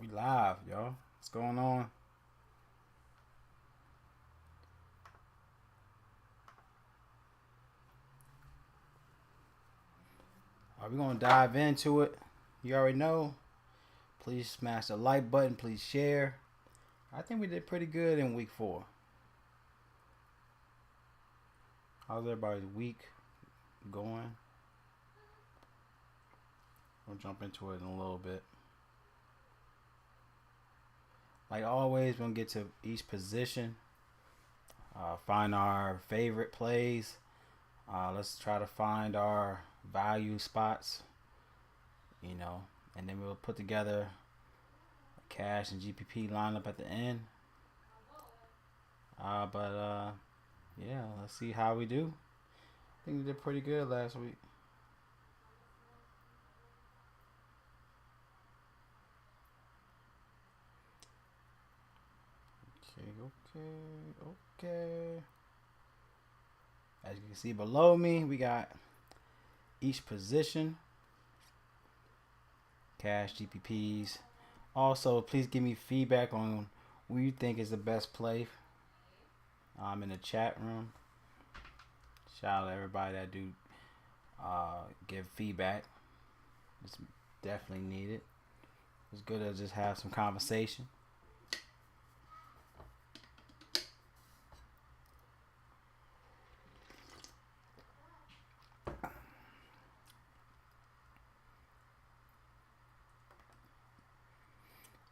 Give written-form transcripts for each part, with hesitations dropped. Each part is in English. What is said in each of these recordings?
We live, y'all. What's going on? Are we gonna dive into it? You already know. Please smash the like button. Please share. I think we did pretty good in week 4. How's everybody's week going? We'll jump into it in a little bit. Like always, we're gonna get to each position. Find our favorite plays. Let's try to find our value spots. And then we'll put together a cash and GPP lineup at the end. But yeah, let's see how we do. I think we did pretty good last week. Okay. As you can see below me, we got each position, cash, GPPs. Also, please give me feedback on what you think is the best play. I'm in the chat room. Shout out to everybody that do give feedback. It's definitely needed. It's good to just have some conversation.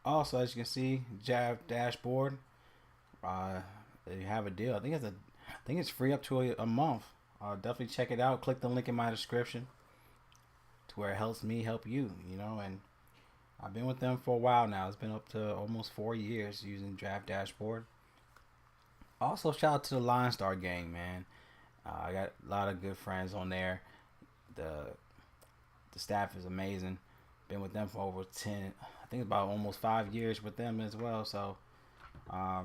Also, as you can see, Draft dashboard. They have a deal. I think it's free up to a month. Definitely check it out. Click the link in my description to where it helps me help you. And I've been with them for a while now. It's been up to almost 4 years using Draft dashboard. Also, shout out to the Line Star gang, man. I got a lot of good friends on there. The staff is amazing. Been with them for over 10. I think about almost 5 years with them as well. So, yeah,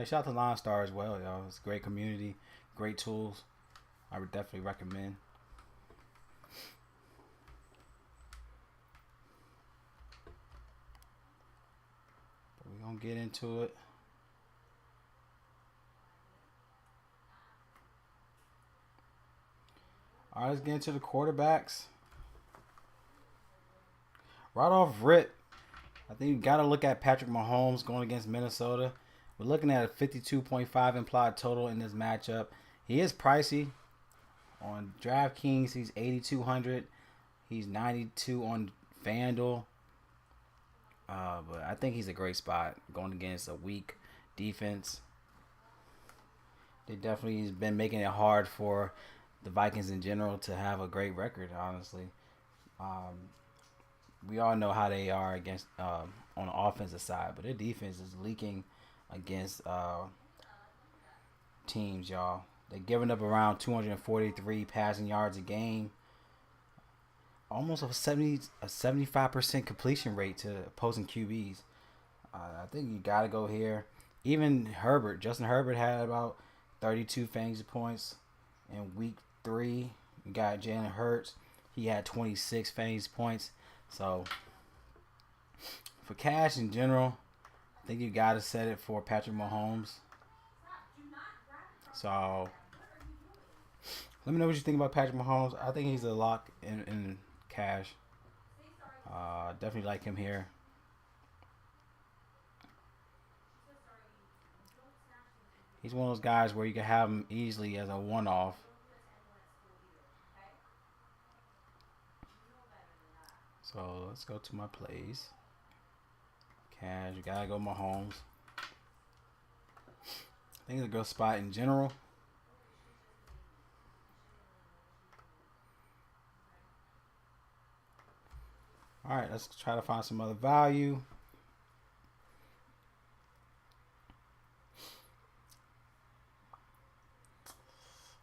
shout out to Line Star as well, y'all. It's a great community, great tools. I would definitely recommend. But we're gonna get into it. All right, let's get into the quarterbacks. Right off rip, I think you got to look at Patrick Mahomes going against Minnesota. We're looking at a 52.5 implied total in this matchup. He is pricey. On Draftkings, he's 8,200. He's 92 on FanDuel. But I think he's a great spot going against a weak defense. They definitely has been making it hard for the Vikings in general to have a great record, honestly. We all know how they are against on the offensive side, but their defense is leaking against teams, y'all. They're giving up around 243 passing yards a game, almost a 75% completion rate to opposing QBs. I think you got to go here. Even Justin Herbert had about 32 fantasy points in week 3. You got Jalen Hurts. He had 26 fantasy points. So, for cash in general, I think you got to set it for Patrick Mahomes. So, let me know what you think about Patrick Mahomes. I think he's a lock in cash. Definitely like him here. He's one of those guys where you can have him easily as a one-off. So let's go to my plays. Cash, you gotta go Mahomes. I think it's a good spot in general. Alright, let's try to find some other value.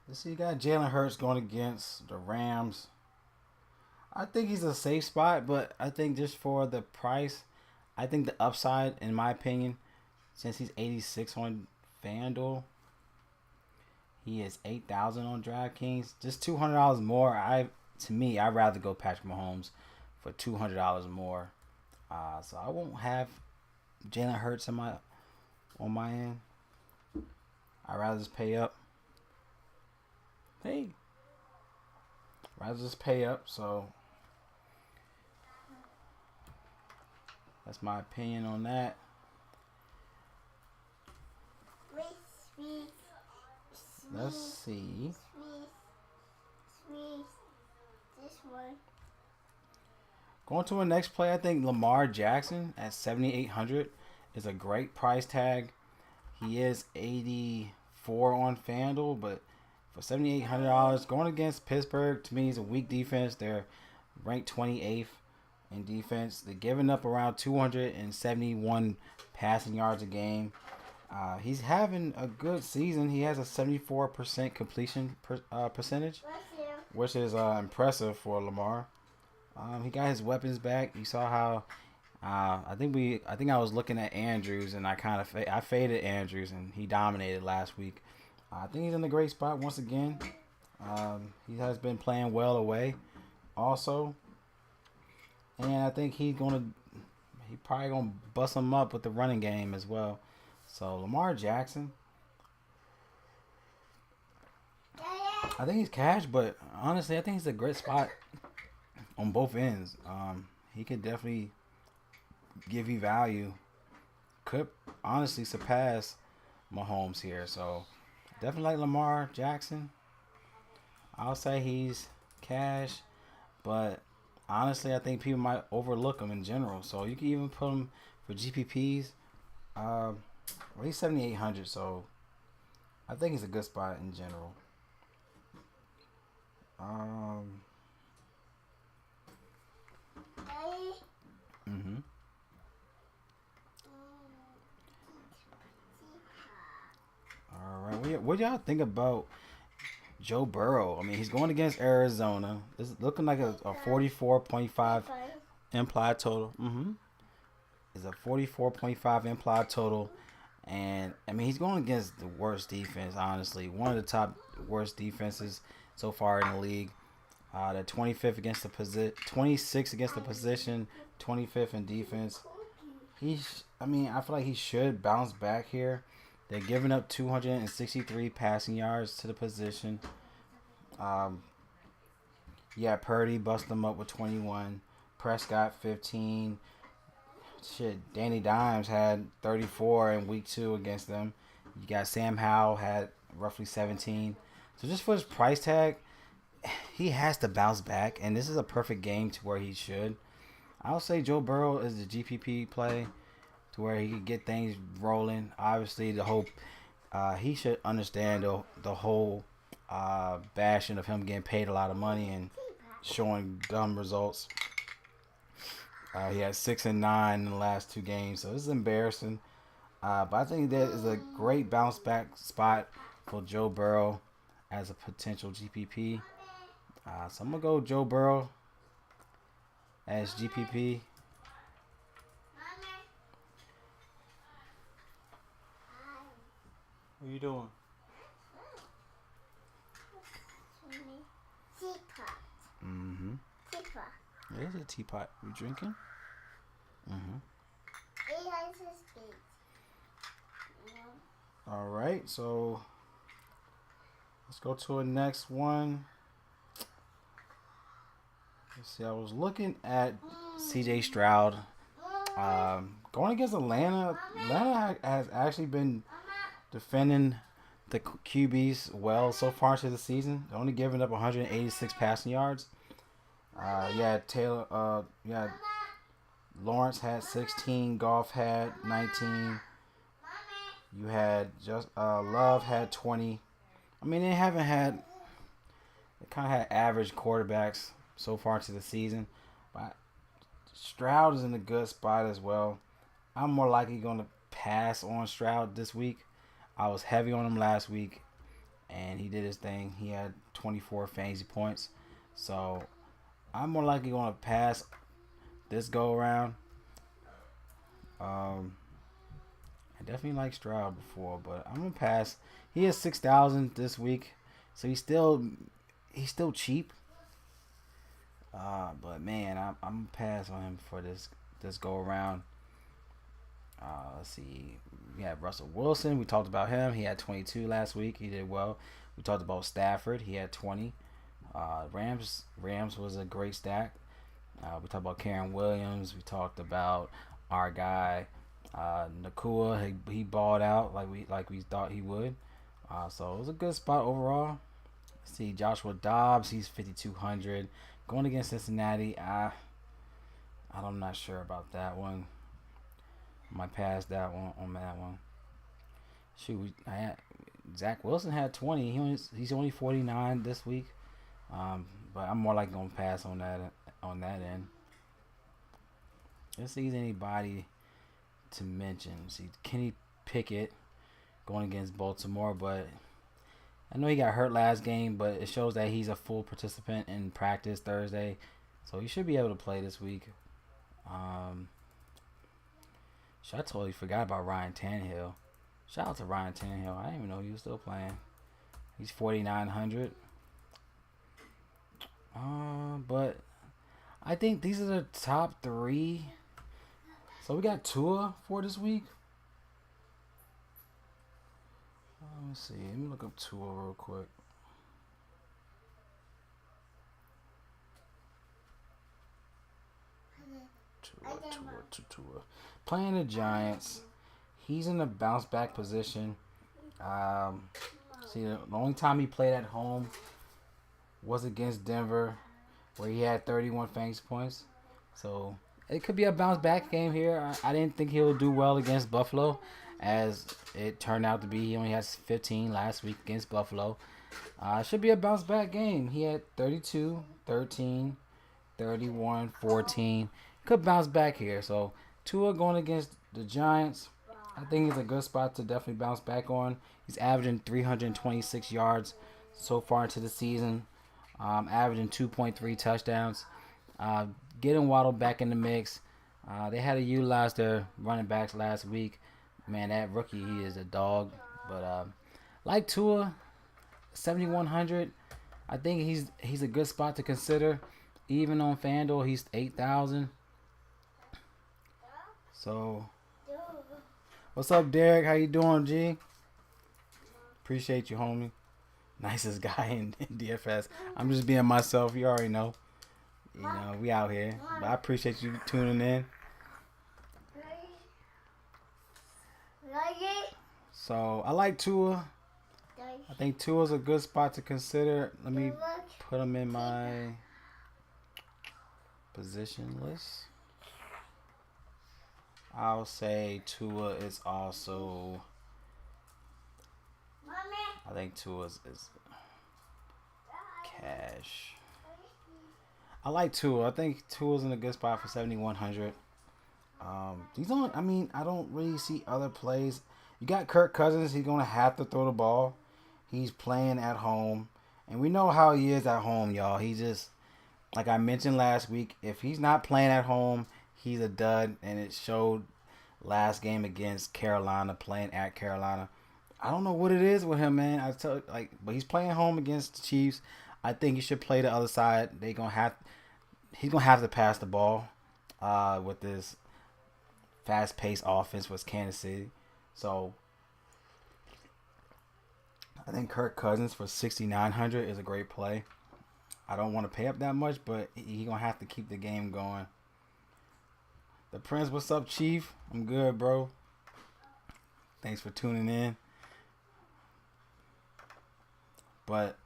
Let's see, you got Jalen Hurts going against the Rams. I think he's a safe spot, but I think just for the price, I think the upside, in my opinion, since he's 86 on FanDuel, he is 8,000 on DraftKings. Just $200 more. I'd rather go Patrick Mahomes for $200 more. So I won't have Jalen Hurts on my end. I'd rather just pay up. Hey, rather just pay up. So that's my opinion on that. Let's see. This one. Going to the next play, I think Lamar Jackson at 7,800 is a great price tag. He is 84 on FanDuel, but for $7,800 going against Pittsburgh, to me, is a weak defense. They're ranked 28th in defense. They're giving up around 271 passing yards a game. He's having a good season. He has a 74% completion percentage, which is impressive for Lamar. He got his weapons back. You saw how I think I was looking at Andrews, and I faded Andrews, and he dominated last week. I think he's in a great spot once again. He has been playing well away, also, and I think he probably gonna bust him up with the running game as well. So Lamar Jackson, I think he's cash, but honestly, I think he's a great spot on both ends. He could definitely give you value. Could honestly surpass Mahomes here. So definitely like Lamar Jackson. I'll say he's cash, but honestly, I think people might overlook him in general. So you can even put him for GPPs. Well, he's 7,800, so I think he's a good spot in general. Mm-hmm. All right. What y'all think about Joe Burrow? I mean, he's going against Arizona. It's looking like a 44.5 implied total. Mm-hmm. It's a 44.5 implied total. And, I mean, he's going against the worst defense, honestly. One of the top worst defenses so far in the league. The 25th against the position, 26th against the position, 25th in defense. I feel like he should bounce back here. They're giving up 263 passing yards to the position. Purdy busted them up with 21. Prescott 15. Danny Dimes had 34 in week 2 against them. You got Sam Howell had roughly 17. So just for his price tag, he has to bounce back, and this is a perfect game to where he should. I'll say Joe Burrow is the GPP play to where he could get things rolling. Obviously, he should understand the whole bashing of him getting paid a lot of money and showing dumb results. He had 6 and 9 in the last 2 games, so this is embarrassing. But I think that is a great bounce back spot for Joe Burrow as a potential GPP. So I'm gonna go Joe Burrow as GPP. What are you doing? Teapot. Mm-hmm. Teapot. There's a teapot. You drinking? Mm-hmm. It has a space. All right, so let's go to the next one. Let's see. I was looking at C.J. Stroud going against Atlanta. Atlanta has actually been defending the QBs well so far into the season. They're only giving up 186 passing yards. Lawrence had 16. Goff had 19. You had Love had 20. I mean, they kind of had average quarterbacks so far into the season. But Stroud is in a good spot as well. I'm more likely going to pass on Stroud this week. I was heavy on him last week, and he did his thing. He had 24 fantasy points. So I'm more likely going to pass this go around. I definitely liked Stroud before, but I'm gonna pass. He has 6,000 this week, so he's still cheap. But man, I'm gonna pass on him for this this go around. Let's see. We have Russell Wilson. We talked about him. He had 22 last week. He did well. We talked about Stafford. He had 20. Rams was a great stack. We talked about Karen Williams. We talked about our guy Nakua. He balled out like we thought he would. So it was a good spot overall. Let's see, Joshua Dobbs. He's 5,200 going against Cincinnati. I'm not sure about that one. I might pass that one on that one. Shoot, Zach Wilson had 20. He's only 49 this week. But I'm more like gonna pass on that end. Let's see if there's anybody to mention. See, Kenny Pickett going against Baltimore, but I know he got hurt last game, but it shows that he's a full participant in practice Thursday, so he should be able to play this week. I totally forgot about Ryan Tannehill. Shout out to Ryan Tannehill. I didn't even know he was still playing. He's 4,900. But I think these are the top three. So we got Tua for this week. Let me see. Let me look up Tua real quick. Tua. Playing the Giants. He's in a bounce back position. See, the only time he played at home was against Denver, where he had 31 fantasy points. So it could be a bounce back game here. I didn't think he'll do well against Buffalo, as it turned out to be. He only has 15 last week against Buffalo. Should be a bounce back game. He had 32, 13, 31, 14. Could bounce back here. So Tua going against the Giants, I think it's a good spot to definitely bounce back on. He's averaging 326 yards so far into the season, averaging 2.3 touchdowns. Getting Waddle back in the mix. They had to utilize their running backs last week. Man, that rookie, he is a dog. But like Tua, 7,100. I think he's a good spot to consider. Even on FanDuel, he's 8,000. So, what's up, Derek? How you doing, G? Appreciate you, homie. Nicest guy in DFS. I'm just being myself. You already know. You know, we out here. But I appreciate you tuning in. So, I like Tua. I think Tua's a good spot to consider. Let me put him in my position list. I'll say Tua is also. I think Tua is cash. I like Tua. I think Tua's in a good spot for 7,100. He's on. I mean, I don't really see other plays. You got Kirk Cousins. He's gonna have to throw the ball. He's playing at home, and we know how he is at home, y'all. He just, like I mentioned last week, if he's not playing at home, he's a dud, and it showed last game against Carolina, playing at Carolina. I don't know what it is with him, man. But he's playing home against the Chiefs. I think he should play the other side. He's gonna have to pass the ball with this fast-paced offense with Kansas City. So I think Kirk Cousins for 6,900 is a great play. I don't want to pay up that much, but he's gonna have to keep the game going. The Prince, what's up, Chief? I'm good, bro. Thanks for tuning in. But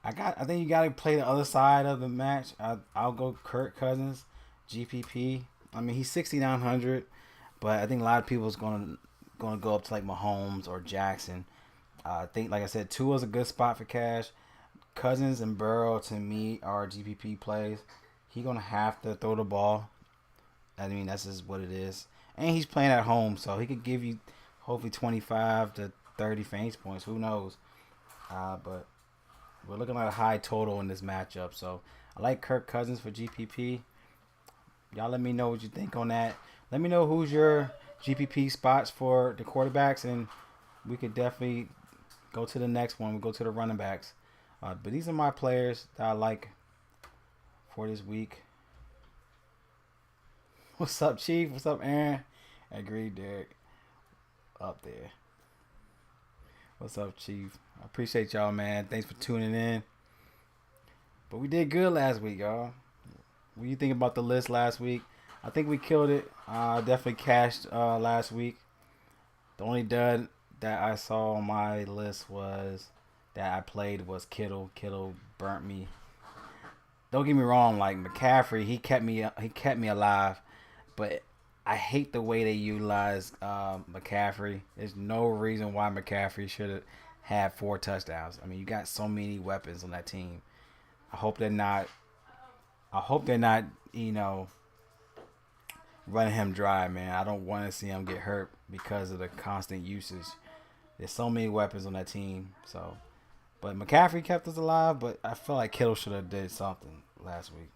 I think you gotta play the other side of the match. I'll go Kirk Cousins, GPP. I mean, he's 6,900, but I think a lot of people is gonna go up to like Mahomes or Jackson. I think, like I said, Tua's a good spot for cash. Cousins and Burrow to me are GPP plays. He's gonna have to throw the ball. I mean, that's just what it is. And he's playing at home, so he could give you hopefully 25 to 30 fantasy points. Who knows? But we're looking at a high total in this matchup. So I like Kirk Cousins for GPP. Y'all let me know what you think on that. Let me know who's your GPP spots for the quarterbacks, and we could definitely go to the next one. We'll go to the running backs. But these are my players that I like for this week. What's up, Chief? What's up, Aaron? Agreed, Derek. Up there. What's up, Chief? I appreciate y'all, man. Thanks for tuning in. But we did good last week, y'all. What do you think about the list last week? I think we killed it. Definitely cashed last week. The only dud that I saw on my list was that I played was Kittle. Kittle burnt me. Don't get me wrong, like McCaffrey, he kept me alive, but I hate the way they utilize McCaffrey. There's no reason why McCaffrey should have had 4 touchdowns. I mean, you got so many weapons on that team. I hope they're not. I hope they're not. Running him dry, man. I don't want to see him get hurt because of the constant usage. There's so many weapons on that team. So, but McCaffrey kept us alive. But I feel like Kittle should have did something last week.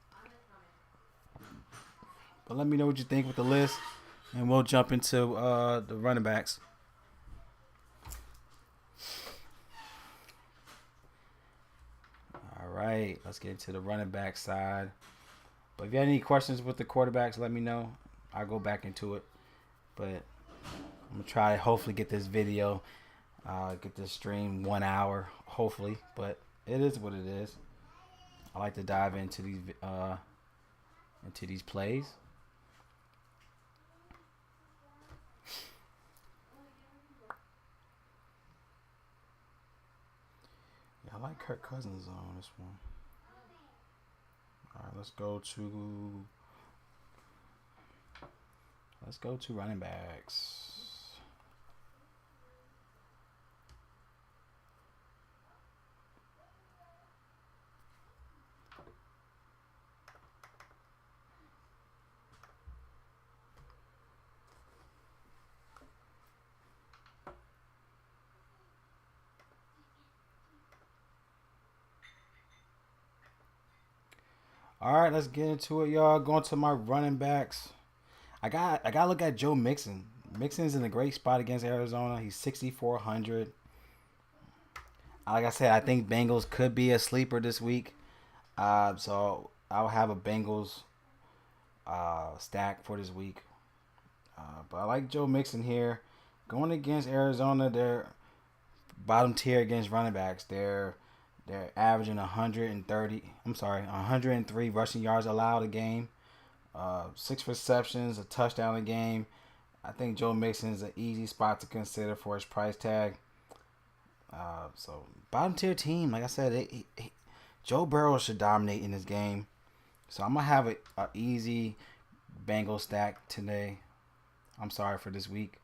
But let me know what you think with the list, and we'll jump into the running backs. All right, let's get into the running back side. But if you have any questions with the quarterbacks, let me know. I'll go back into it. But I'm going to try to hopefully get this video, get this stream 1 hour, hopefully. But it is what it is. I like to dive into these plays. Yeah, I like Kirk Cousins on this one. All right, let's go to running backs. All right, let's get into it, y'all. Going to my running backs. I got to look at Joe Mixon. Mixon's in a great spot against Arizona. He's 6,400. Like I said, I think Bengals could be a sleeper this week. So I'll have a Bengals stack for this week. But I like Joe Mixon here. Going against Arizona, they're bottom tier against running backs. They're averaging 103 rushing yards allowed a game. 6 receptions, a touchdown a game. I think Joe Mixon is an easy spot to consider for his price tag. So bottom tier team, like I said, Joe Burrow should dominate in this game. So I'm gonna have an easy Bengal stack today. I'm sorry for this week.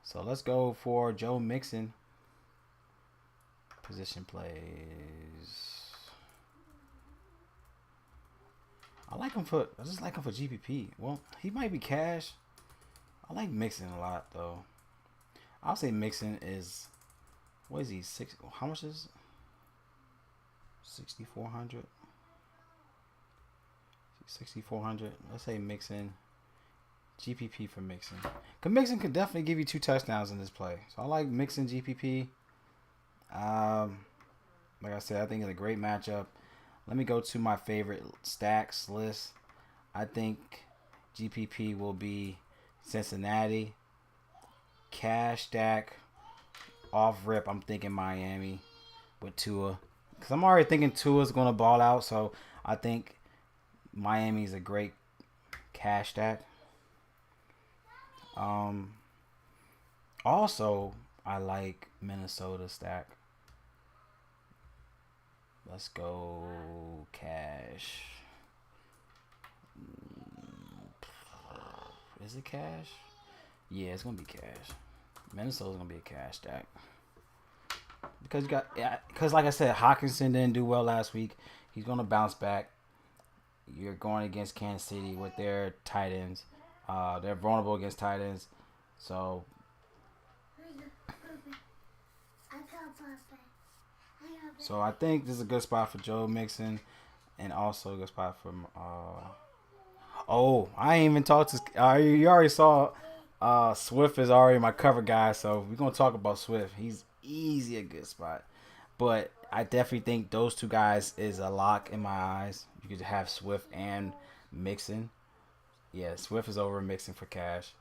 So let's go for Joe Mixon. Position plays. I just like him for GPP. Well, he might be cash. I like Mixon a lot though. I'll say Mixon is, what is he? How much is 6,400? 6,400. Let's say Mixon. GPP for Mixon. Cause Mixon could definitely give you 2 touchdowns in this play. So I like Mixon GPP. Like I said, I think it's a great matchup. Let me go to my favorite stacks list. I think GPP will be Cincinnati. Cash stack. Off rip, I'm thinking Miami with Tua. Because I'm already thinking Tua's going to ball out. So I think Miami is a great cash stack. Also, I like Minnesota stack. Let's go cash. Is it cash? Yeah, it's gonna be cash. Minnesota's gonna be a cash stack. Because like I said, Hawkinson didn't do well last week. He's gonna bounce back. You're going against Kansas City with their tight ends. They're vulnerable against tight ends. So I think this is a good spot for Joe Mixon, and also a good spot for. I ain't even talked to. You already saw. Swift is already my cover guy, so we're gonna talk about Swift. He's easy a good spot, but I definitely think those 2 guys is a lock in my eyes. You could have Swift and Mixon. Yeah, Swift is over Mixon for Cash.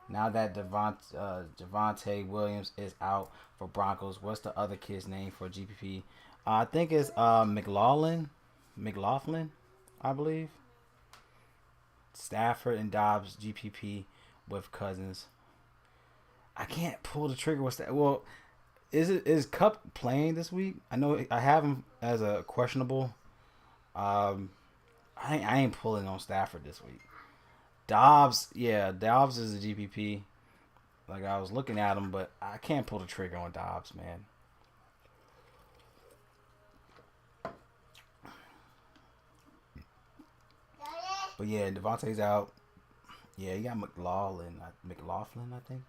Now that Javonte Williams is out for Broncos, what's the other kid's name for GPP? I think it's McLaughlin, I believe. Stafford and Dobbs GPP with Cousins. I can't pull the trigger. What's that? Well, is Cup playing this week? I know I have him as a questionable. Um, I ain't pulling on Stafford this week. Dobbs, yeah, Dobbs is a GPP. Like I was looking at him, but I can't pull the trigger on Dobbs, man. But yeah, Devontae's out. Yeah, you got McLaughlin, I think.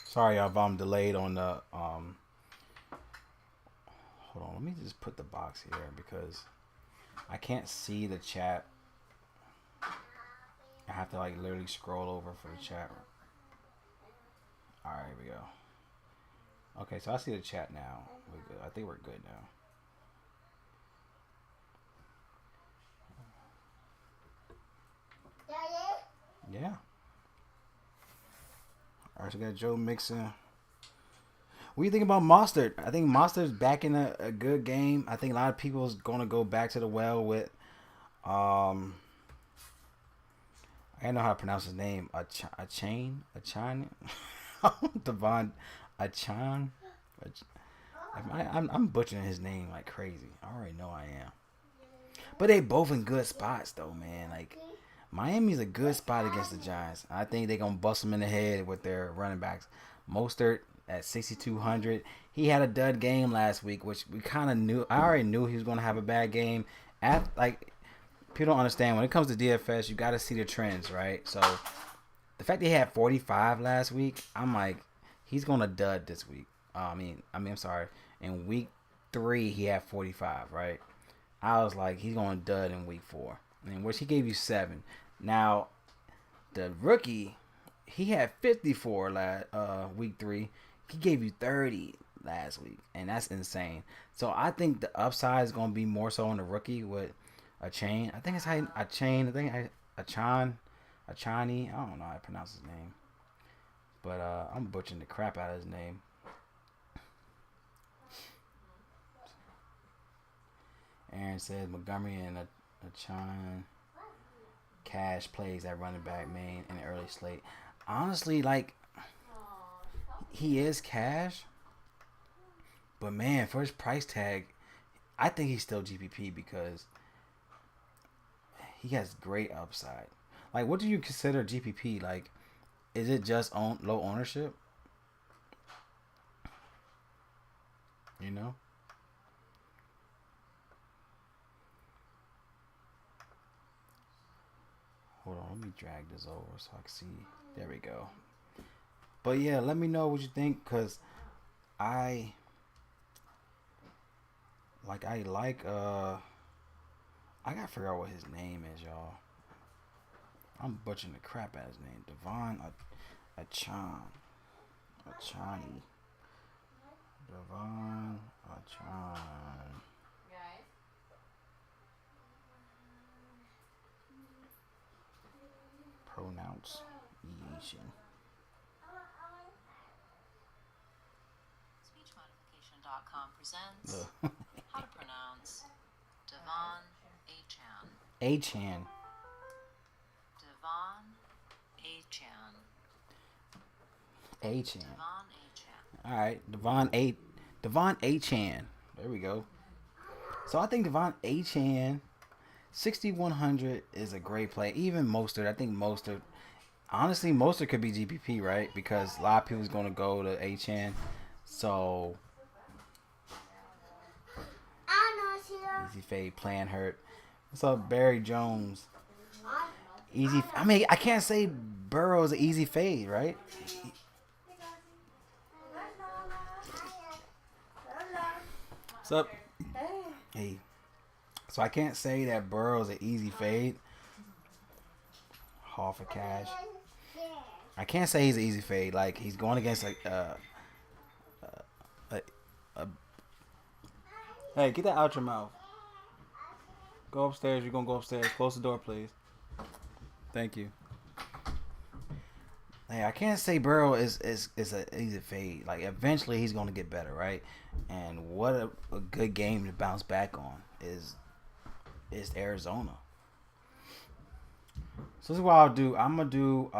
Sorry, y'all, if I'm delayed on the Hold on, let me just put the box here because I can't see the chat. I have to like literally scroll over for the chat. All right, here we go. Okay, so I see the chat now. We're good. I think we're good now. Yeah. All right, so we got Joe Mixon. What do you think about Mostert? I think Mostert's back in a good game. I think a lot of people is going to go back to the well with, I don't know how to pronounce his name. Achan, Devon, Achan. I'm butchering his name like crazy. I already know I am. But they both in good spots though, man. Like Miami's a good spot against the Giants. I think they're gonna bust them in the head with their running backs. Mostert at 6,200. He had a dud game last week, which we kind of knew. I already knew he was gonna have a bad game. Like people don't understand when it comes to DFS, you got to see the trends, right? So the fact that he had 45 last week, I'm like, he's gonna dud this week. I'm sorry. In week 3, he had 45, right? I was like, he's going to dud in week 4. In which he gave you 7. Now, the rookie, he had 54 week 3. He gave you 30 last week, and that's insane. So I think the upside is going to be more so on the rookie with Achane. I think it's how Achane. I think Achani. I don't know how to pronounce his name, but I'm butchering the crap out of his name. Aaron says Montgomery and Achan Cash plays at running back main in the early slate. Honestly, like he is Cash, but man, for his price tag, I think he's still GPP because he has great upside. Like, what do you consider GPP? Like, is it just on low ownership? You know. Hold on, let me drag this over so I can see. There we go. But yeah, let me know what you think, cause I gotta figure out what his name is, y'all. I'm butchering the crap out of his name. Devon Achani. Devon Achan. Pronunciation. SpeechModification.com presents how to pronounce Devon Achan. Achan. Devon Achan. Achan. Devon Achan. All right, Devon Achan. There we go. So I think Devon Achan, 6,100 is a great play. Even Mostert, I think Mostert. Honestly, Mostert could be GPP, right? Because a lot of people's gonna go to Achan. So easy fade, plan hurt. What's up, Barry Jones? Easy. I mean, I can't say Burrow is an easy fade, right? What's up? Hey. So I can't say that Burrow is an easy fade. Haul for Cash. I can't say he's an easy fade. Like he's going against like a, a hey, get that out your mouth. Go upstairs. You're gonna go upstairs. Close the door, please. Thank you. Hey, I can't say Burrow is an easy fade. Like eventually he's gonna get better, right? And what a good game to bounce back on is Arizona. So this is what I'll do. I'm gonna do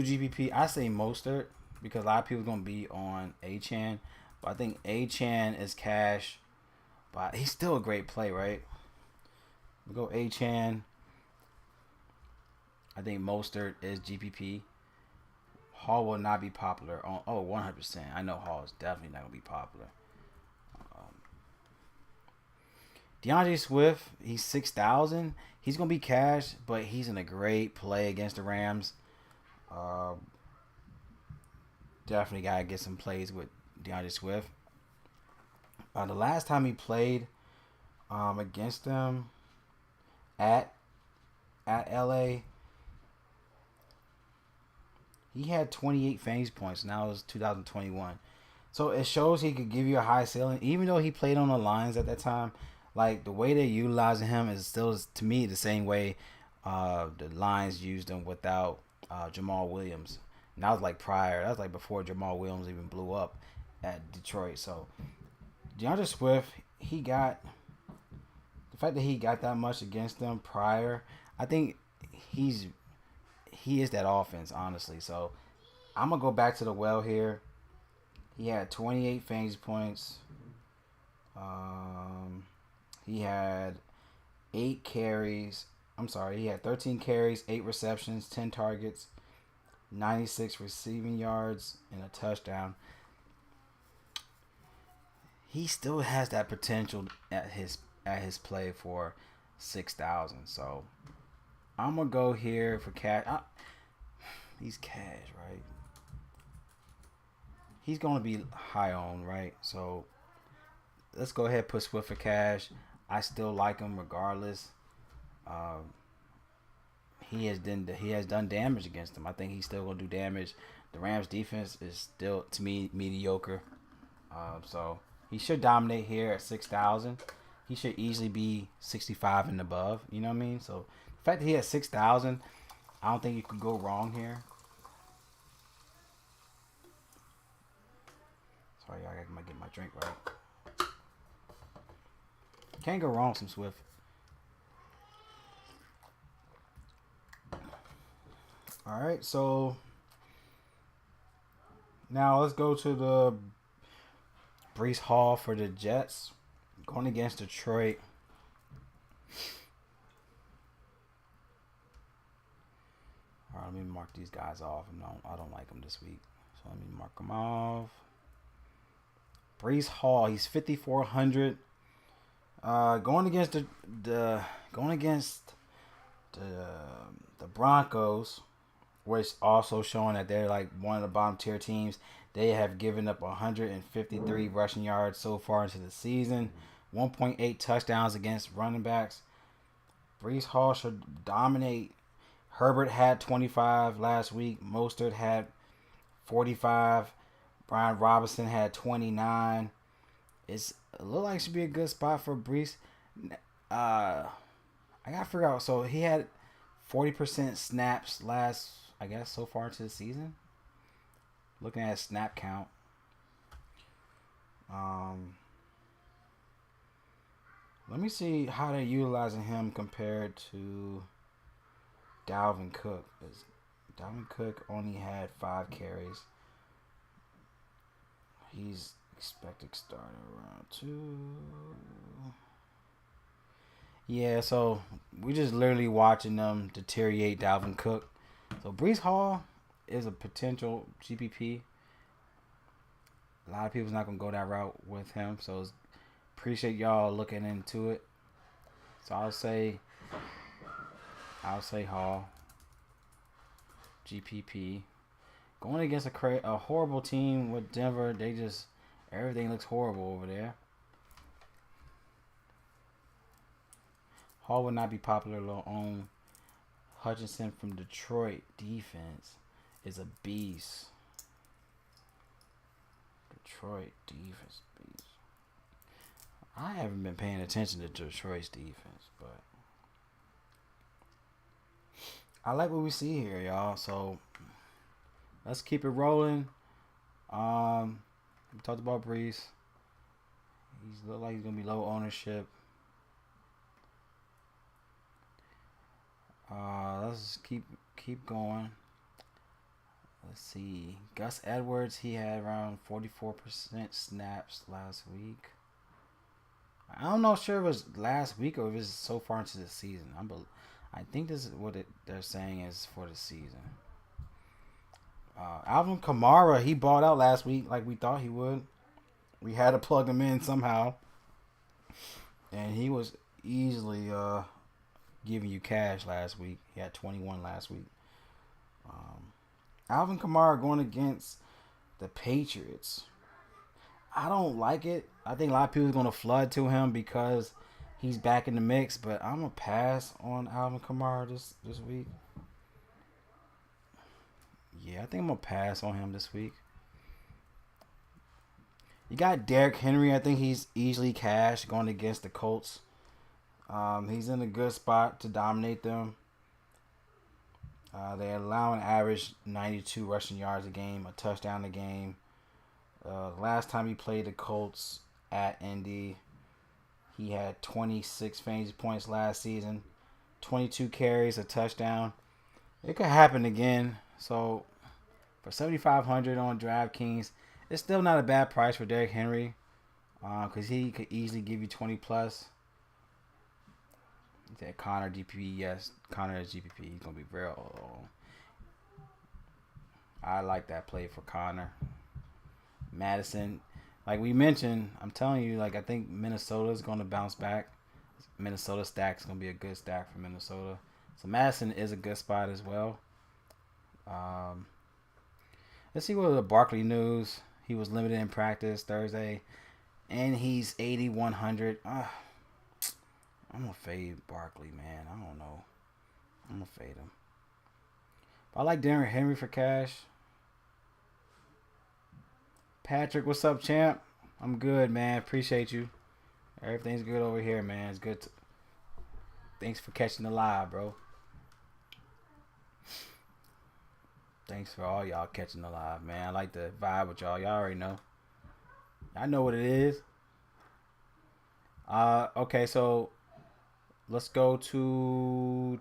GPP. I say Mostert because a lot of people are gonna be on Achan, but I think Achan is cash. But he's still a great play, right? We go Achan. I think Mostert is GPP. Hall will not be popular. 100%. I know Hall is definitely not gonna be popular. DeAndre Swift, he's 6,000. He's gonna be cash, but he's in a great play against the Rams. Definitely gotta get some plays with DeAndre Swift. The last time he played against them at LA, he had 28 fantasy points. Now it's 2021. So it shows he could give you a high ceiling, even though he played on the Lions at that time. Like the way they're utilizing him is still, to me, the same way the Lions used him without Jamal Williams. And that was like prior. That was like before Jamal Williams even blew up at Detroit. So DeAndre Swift, the fact that he got that much against them prior, I think he is that offense, honestly. So I'm gonna go back to the well here. He had 28 fantasy points. He had 8 carries. I'm sorry, he had 13 carries, 8 receptions, 10 targets, 96 receiving yards, and a touchdown. He still has that potential at his play for 6,000. So I'm gonna go here for cash. He's cash, right? He's gonna be high on, right? So let's go ahead and put Swift for cash. I still like him regardless. He has done damage against them. I think he's still gonna do damage. The Rams defense is still, to me, mediocre. So he should dominate here at 6,000. He should easily be 65 and above. You know what I mean? So the fact that he has 6,000, I don't think you could go wrong here. Sorry, I gotta get my drink right. Can't go wrong with some Swift. All right, so now let's go to the Breece Hall for the Jets going against Detroit. All right, let me mark these guys off. I don't like them this week, so let me mark them off. Breece Hall, he's 5,400. Going against the Broncos, which also showing that they're like one of the bottom tier teams. They have given up 153 rushing yards so far into the season, 1.8 touchdowns against running backs. Breece Hall should dominate. Herbert had 25 last week. Mostert had 45. Brian Robinson had 29. It looked like it should be a good spot for Breece. I gotta figure out. So he had 40% snaps so far into the season. Looking at snap count. Let me see how they're utilizing him compared to Dalvin Cook. Dalvin Cook only had 5 carries. He's expected to start around 2. Yeah, so we're just literally watching them deteriorate Dalvin Cook. So Breece Hall is a potential GPP. A lot of people's not going to go that route with him. So appreciate y'all looking into it. So I'll say Hall. GPP. Going against a horrible team with Denver, Everything looks horrible over there. Hall would not be popular alone. Hutchinson from Detroit defense is a beast. Detroit defense beast. I haven't been paying attention to Detroit's defense, but I like what we see here, y'all. So let's keep it rolling. We talked about Brees. He's look like he's gonna be low ownership. Let's keep going. Let's see. Gus Edwards, he had around 44% snaps last week. I don't know sure if it was last week or if it's so far into the season. I think this is what they're saying is for the season. Alvin Kamara, he balled out last week like we thought he would. We had to plug him in somehow. And he was easily giving you cash last week. He had 21 last week. Alvin Kamara going against the Patriots. I don't like it. I think a lot of people are going to flood to him because he's back in the mix. But I'm going to pass on Alvin Kamara this week. Yeah, I think I'm going to pass on him this week. You got Derrick Henry. I think he's easily cash going against the Colts. He's in a good spot to dominate them. They allow an average 92 rushing yards a game, a touchdown a game. Last time he played the Colts at Indy, he had 26 fantasy points last season, 22 carries, a touchdown. It could happen again. So for 7,500 on DraftKings, it's still not a bad price for Derrick Henry, because he could easily give you 20 plus. He said Connor GPP, yes, Connor is GPP. He's gonna be real. I like that play for Connor. Madison, like we mentioned, I'm telling you, like I think Minnesota's gonna bounce back. Minnesota stack's gonna be a good stack for Minnesota. So Madison is a good spot as well. Let's see what the Barkley news. He was limited in practice Thursday, and he's 8,100. I'm gonna fade Barkley, man. I don't know. I'm gonna fade him. But I like Derrick Henry for cash. Patrick, what's up, champ? I'm good, man. Appreciate you. Everything's good over here, man. It's good. Thanks for catching the live, bro. Thanks for all y'all catching the live, man. I like the vibe with y'all. Y'all already know. I know what it is. Okay, so let's go to.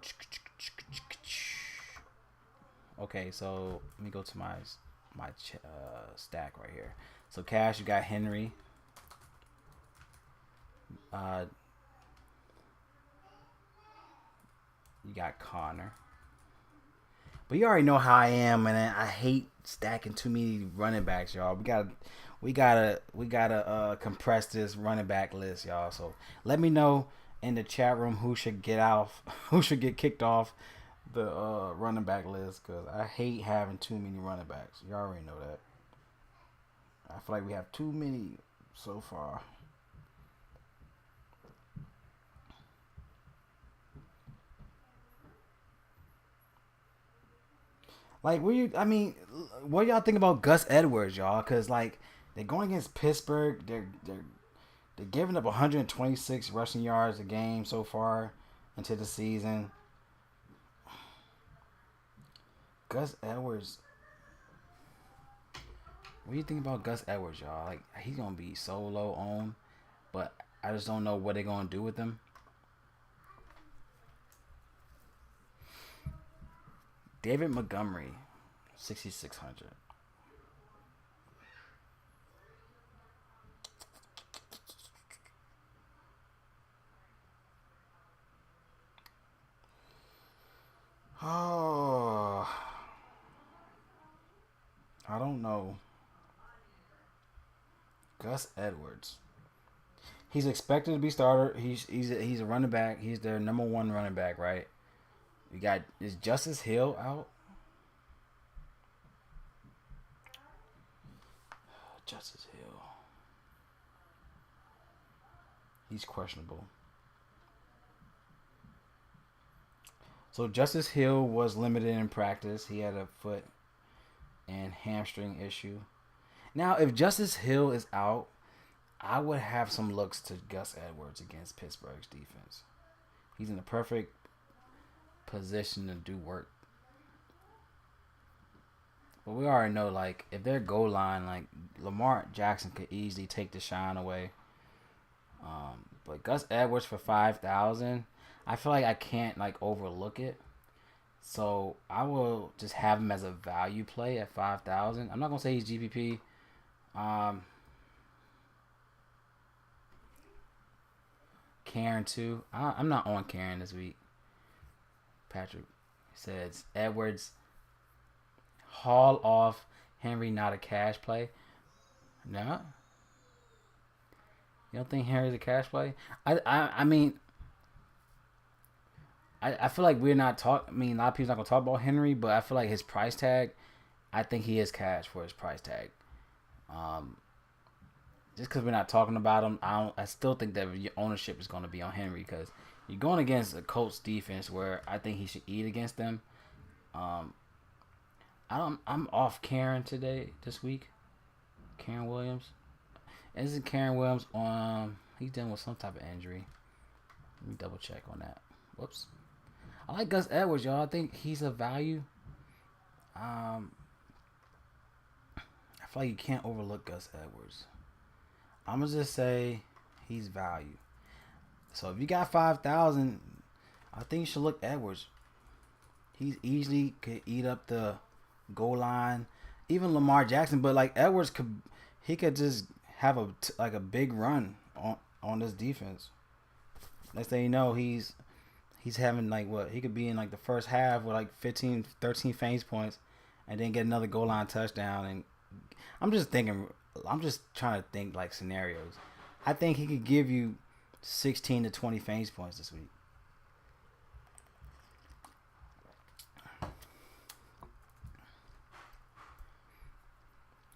Okay, so let me go to my stack right here. So cash, you got Henry. You got Connor. But you already know how I am, and I hate stacking too many running backs, y'all. We gotta compress this running back list, y'all. So let me know in the chat room who should get kicked off the running back list, because I hate having too many running backs. You already know that. I feel like we have too many so far. Like, what y'all think about Gus Edwards, y'all? Because like they're going against Pittsburgh. They're giving up 126 rushing yards a game so far into the season. Gus Edwards. What do you think about Gus Edwards, y'all? Like, he's gonna be so low owned, but I just don't know what they're gonna do with him. David Montgomery, 6,600. Oh, I don't know. Gus Edwards. He's expected to be starter. He's a running back. He's their number one running back, right? Is Justice Hill out? Justice Hill. He's questionable. So Justice Hill was limited in practice. He had a foot and hamstring issue. Now, if Justice Hill is out, I would have some looks to Gus Edwards against Pittsburgh's defense. He's in the perfect position to do work. But we already know, like, if their goal line, like, Lamar Jackson could easily take the shine away. But Gus Edwards for 5,000, I feel like I can't, like, overlook it. So I will just have him as a value play at 5,000. I'm not gonna say he's GPP. Karen too. I'm not on Karen this week. Patrick says Edwards haul off Henry, not a cash play. No. You don't think Henry's a cash play? I mean, I feel like we're not talking. I mean, a lot of people's not gonna talk about Henry, but I feel like his price tag. I think he is cash for his price tag. Just because we're not talking about him, I still think that your ownership is going to be on Henry because you're going against a Colts defense where I think he should eat against them. I'm off Karen this week. Karen Williams. Isn't Karen Williams on? He's dealing with some type of injury. Let me double check on that. Whoops. I like Gus Edwards, y'all. I think he's a value. I feel like you can't overlook Gus Edwards. I'm gonna just say he's value. So if you got 5,000, I think you should look Edwards. He's easily could eat up the goal line, even Lamar Jackson. But like Edwards could just have a big run on this defense. Next thing you know, he's having like what he could be in like the first half with like 15, 13 fantasy points, and then get another goal line touchdown. And I'm just trying to think like scenarios. I think he could give you 16 to 20 fantasy points this week.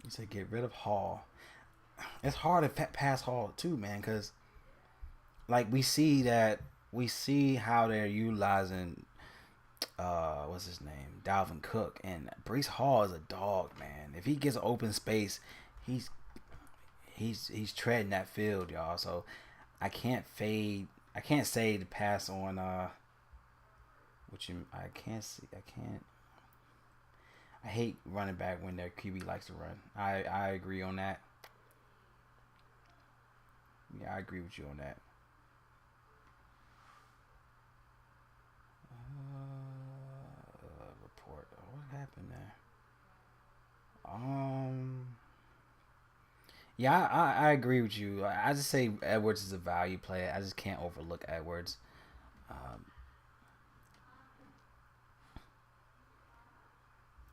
You said get rid of Hall. It's hard to pass Hall too, man, because like we see how they're utilizing what's his name, Dalvin Cook, and Breece Hall is a dog, man. If he gets an open space, he's treading that field, y'all. So I can't say to pass on I hate running back when their QB likes to run. I agree on that. Yeah, I agree with you on that. Report. What happened there? Yeah, I agree with you. I just say Edwards is a value play. I just can't overlook Edwards.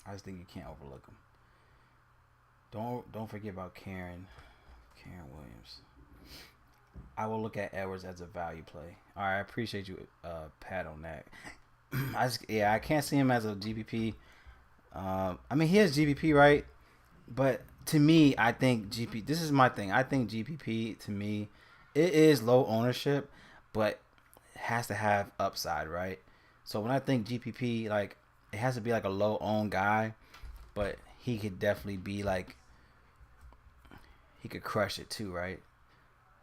I just think you can't overlook him. Don't forget about Karen Williams. I will look at Edwards as a value play. All right, I appreciate you, Pat, on that. I can't see him as a GPP. I mean, he has GPP, right? But to me, I think GP. This is my thing. I think GPP to me, it is low ownership, but it has to have upside, right? So when I think GPP, like it has to be like a low owned guy, but he could definitely be like he could crush it too, right?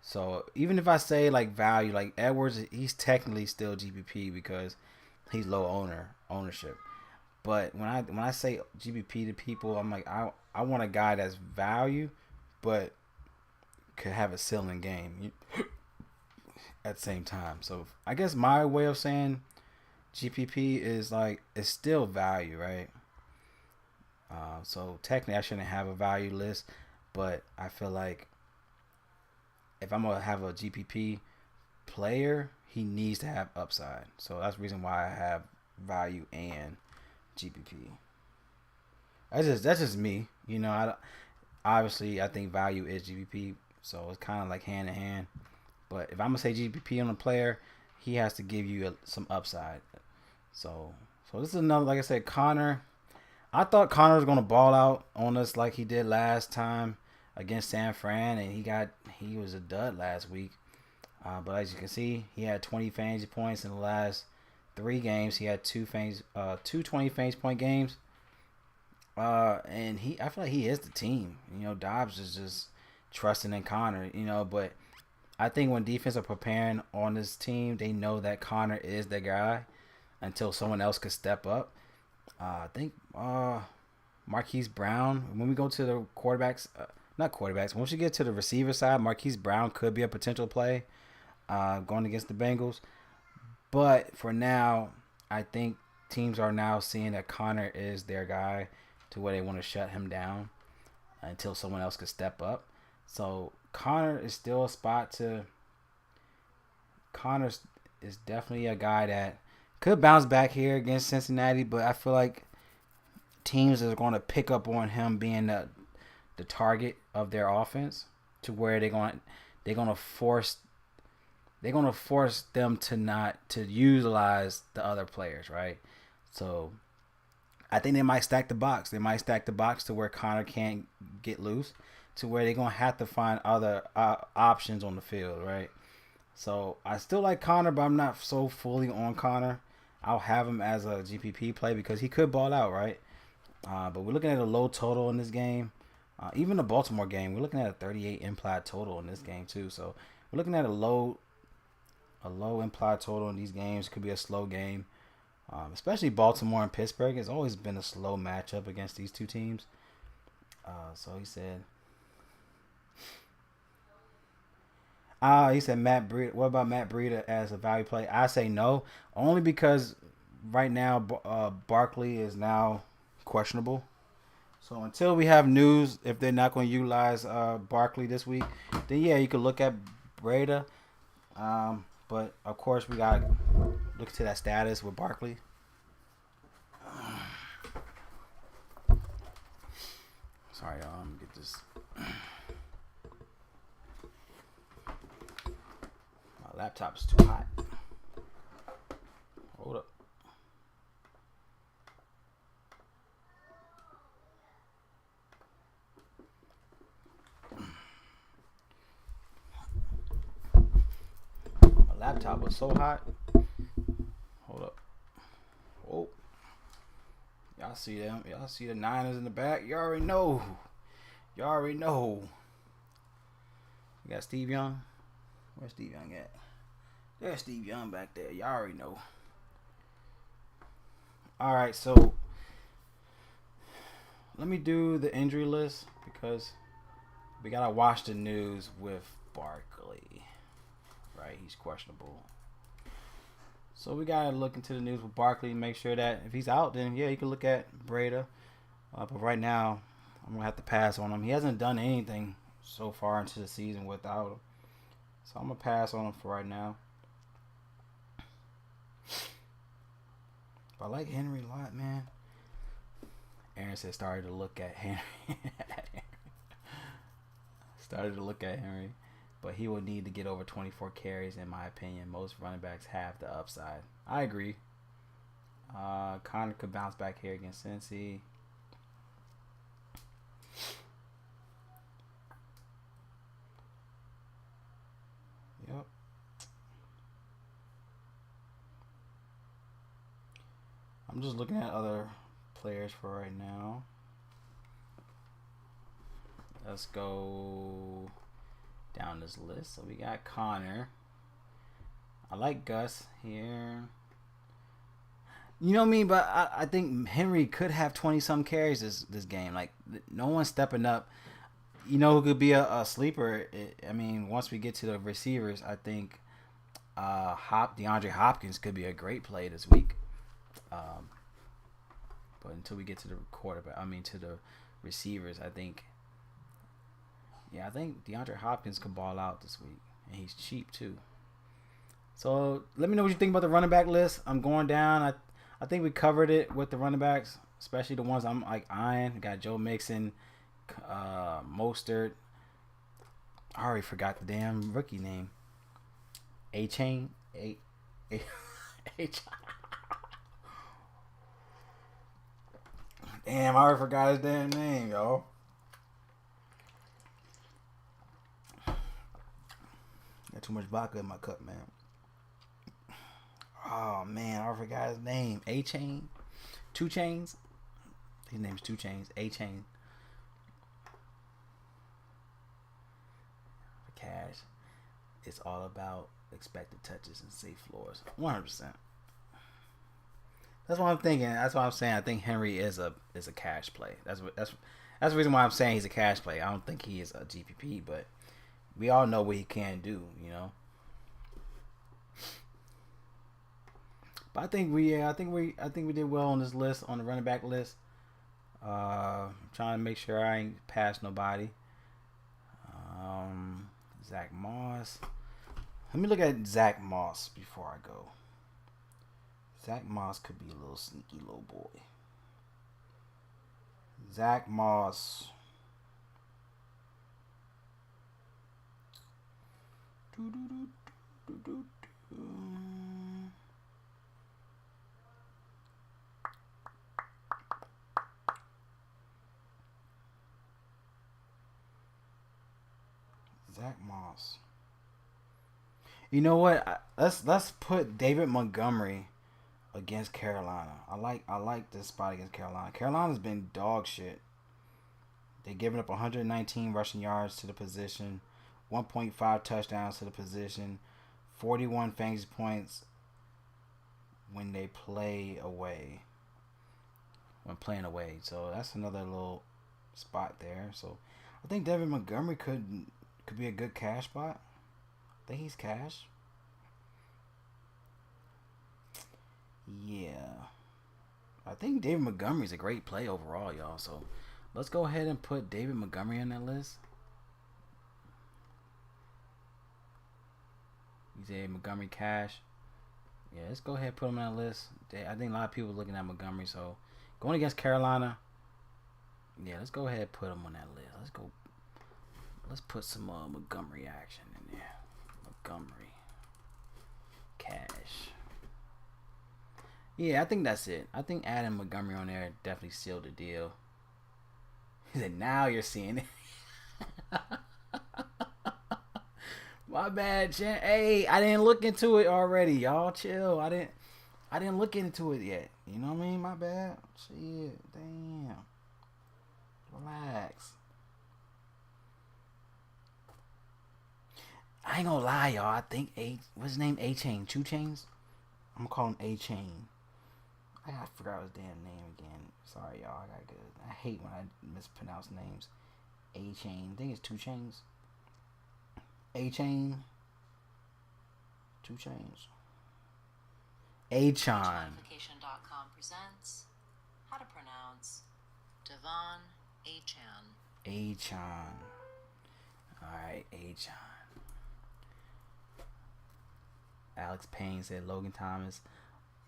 So even if I say like value, like Edwards, he's technically still GPP because he's low ownership. But when I say GPP to people, I'm like I want a guy that's value, but could have a ceiling game at the same time. So I guess my way of saying GPP is like it's still value, right? So technically I shouldn't have a value list, but I feel like if I'm gonna have a GPP player, he needs to have upside. So that's the reason why I have value and GPP. That's just me. You know, obviously I think value is GPP, so it's kind of like hand in hand. But if I'm gonna say GPP on a player, he has to give you some upside. So this is another, like I said, Connor. I thought Connor was gonna ball out on us like he did last time against San Fran, and he was a dud last week. But as you can see, he had 20 fantasy points in the last 3 games. He had two 20 fantasy point games. And I feel like he is the team. Dobbs is just trusting in Connor. But I think when defense are preparing on this team, they know that Connor is the guy until someone else could step up. I think Marquise Brown. When we go to the quarterbacks, not quarterbacks. Once you get to the receiver side, Marquise Brown could be a potential play going against the Bengals. But for now, I think teams are now seeing that Connor is their guy to where they want to shut him down until someone else could step up. So Connor is still a spot to. Connor is definitely a guy that could bounce back here against Cincinnati, but I feel like teams are going to pick up on him being the target of their offense to where they're going to force them to not to utilize the other players, right? So I think they might stack the box. They might stack the box to where Connor can't get loose, to where they're going to have to find other options on the field, right? So I still like Connor, but I'm not so fully on Connor. I'll have him as a GPP play because he could ball out, right? But we're looking at a low total in this game. Even the Baltimore game, we're looking at a 38 implied total in this game too. So we're looking at a low implied total in these games. Could be a slow game, especially Baltimore and Pittsburgh. It's always been a slow matchup against these two teams. So he said. He said Matt Breida. What about Matt Breida as a value play? I say no, only because right now Barkley is now questionable. So until we have news if they're not going to utilize Barkley this week, then yeah, you could look at Breida. But of course we got to look into that status with Barkley. Sorry, y'all. Let me get this. My laptop's too hot. Hold up. My laptop was so hot. Hold up. Oh. Y'all see them? Y'all see the Niners in the back? You already know. You already know. You got Steve Young? Where's Steve Young at? There's Steve Young back there. Y'all already know. All right, so let me do the injury list because we got to watch the news with Barkley. Right? He's questionable. So we got to look into the news with Barkley and make sure that if he's out, then yeah, you can look at Breida. But right now, I'm going to have to pass on him. He hasn't done anything so far into the season without him. So I'm going to pass on him for right now. But I like Henry a lot, man. Aaron said started to look at Henry. Started to look at Henry. But he will need to get over 24 carries, in my opinion. Most running backs have the upside. I agree. Connor could bounce back here against Cincy. Yep. I'm just looking at other players for right now. Let's go down this list. So we got Connor. I like Gus here. You know me, but I think Henry could have 20-some carries this game. Like, no one's stepping up. You know who could be a sleeper? I mean, once we get to the receivers, I think DeAndre Hopkins could be a great play this week. But until we get to the to the receivers, I think DeAndre Hopkins could ball out this week, and he's cheap too. So let me know what you think about the running back list. I'm going down. I think we covered it with the running backs, especially the ones I'm like eyeing. We got Joe Mixon, Mostert. I already forgot the damn rookie name. A-Chain. Damn, I already forgot his damn name, y'all. Got too much vodka in my cup, man. Oh man, I forgot his name. A Chain, 2 Chains. His name's 2 Chains. A Chain. For cash, it's all about expected touches and safe floors. 100%. That's what I'm thinking. That's what I'm saying. I think Henry is a cash play. That's the reason why I'm saying he's a cash play. I don't think he is a GPP, but we all know what he can do, you know. But I think we did well on this list, on the running back list. Trying to make sure I ain't passed nobody. Zach Moss. Let me look at Zach Moss before I go. Zach Moss could be a little sneaky little boy. Zach Moss. Zach Moss. You know what? Let's put David Montgomery against Carolina. I like this spot against Carolina. Carolina's been dog shit. They're giving up 119 rushing yards to the position, 1.5 touchdowns to the position, 41 fantasy points when they play away. When playing away, so that's another little spot there. So I think David Montgomery could be a good cash spot. I think he's cash. Yeah. I think David Montgomery's a great play overall, y'all. So let's go ahead and put David Montgomery on that list. He's a Montgomery cash. Yeah, let's go ahead and put him on that list. I think a lot of people are looking at Montgomery. So going against Carolina. Yeah, let's go ahead and put him on that list. Let's put some Montgomery action in there. Montgomery cash. Yeah, I think that's it. I think adding Montgomery on there definitely sealed the deal. He said, now you're seeing it. My bad, Jen. Hey, I didn't look into it already. Y'all chill. I didn't look into it yet. You know what I mean? My bad. Shit. Damn. Relax. I ain't gonna lie, y'all. I think what's his name? A Chain. 2 Chains? I'm gonna call him A Chain. I forgot his damn name again. Sorry, y'all. I hate when I mispronounce names. A Chain. I think it's 2 Chains. A Chain. 2 Chains. Achan. Draftkings.com presents how to pronounce Devon Achan. Achan. Alright, Achan. Alex Payne said Logan Thomas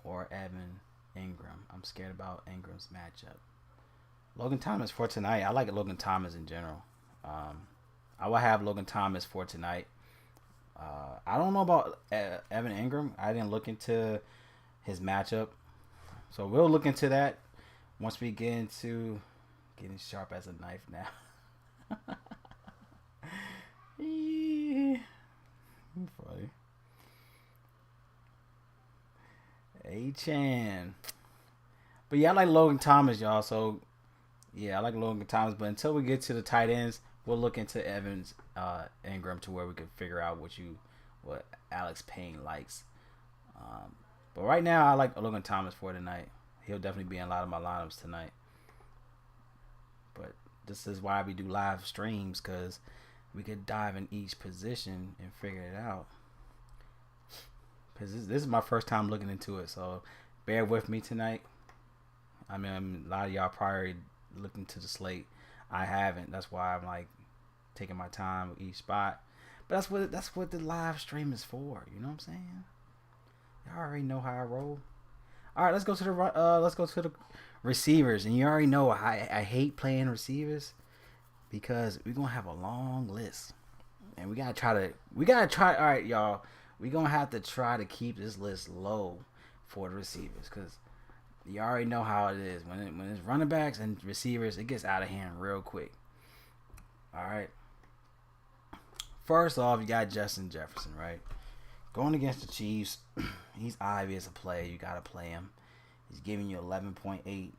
or Evan Ingram. I'm scared about Ingram's matchup. Logan Thomas for tonight. I like Logan Thomas in general. I will have Logan Thomas for tonight. I don't know about Evan Ingram. I didn't look into his matchup. So we'll look into that once we get into getting sharp as a knife now. Funny. A-Chan. But yeah, I like Logan Thomas, y'all. So yeah, I like Logan Thomas. But until we get to the tight ends, we'll look into Evans Ingram to where we can figure out what Alex Payne likes. But right now, I like Logan Thomas for tonight. He'll definitely be in a lot of my lineups tonight. But this is why we do live streams, because we could dive in each position and figure it out. Because this is my first time looking into it, so bear with me tonight. I mean, a lot of y'all probably looked into the slate. I haven't. That's why I'm like taking my time with each spot. But that's what the live stream is for. You know what I'm saying? Y'all already know how I roll. All right, let's go to the receivers, and you already know I hate playing receivers because we're gonna have a long list, and we gotta try. All right, y'all, we're gonna have to try to keep this list low for the receivers because you already know how it is when it's running backs and receivers, it gets out of hand real quick. All right, First off, you got Justin Jefferson, right? Going against the Chiefs, he's obvious a play. You got to play him. He's giving you 11.8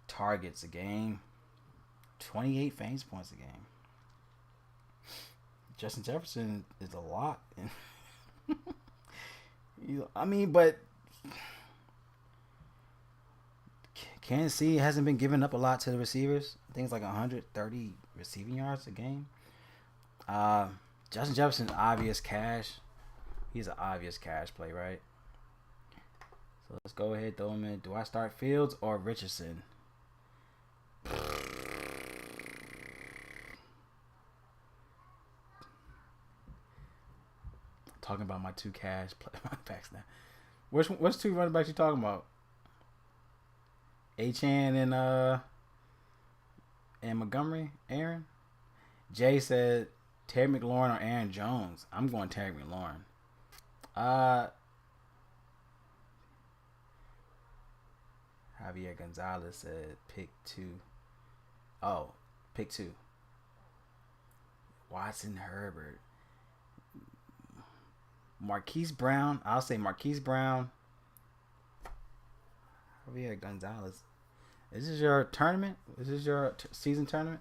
targets a game, 28 fantasy points a game. Justin Jefferson is a lot. I mean, but Kansas City hasn't been giving up a lot to the receivers. I think it's like 130 receiving yards a game. Justin Jefferson, obvious cash. He's an obvious cash play, right? So let's go ahead, throw him in. Do I start Fields or Richardson? Talking about my two cash backs now. Which two running backs you talking about? Achan and Montgomery, Aaron. Jay said Terry McLaurin or Aaron Jones. I'm going Terry McLaurin. Javier Gonzalez said pick 2. Oh, pick 2. Watson, Herbert, Marquise Brown. I'll say Marquise Brown. Javier Gonzalez. Is this your tournament? Is this your season tournament?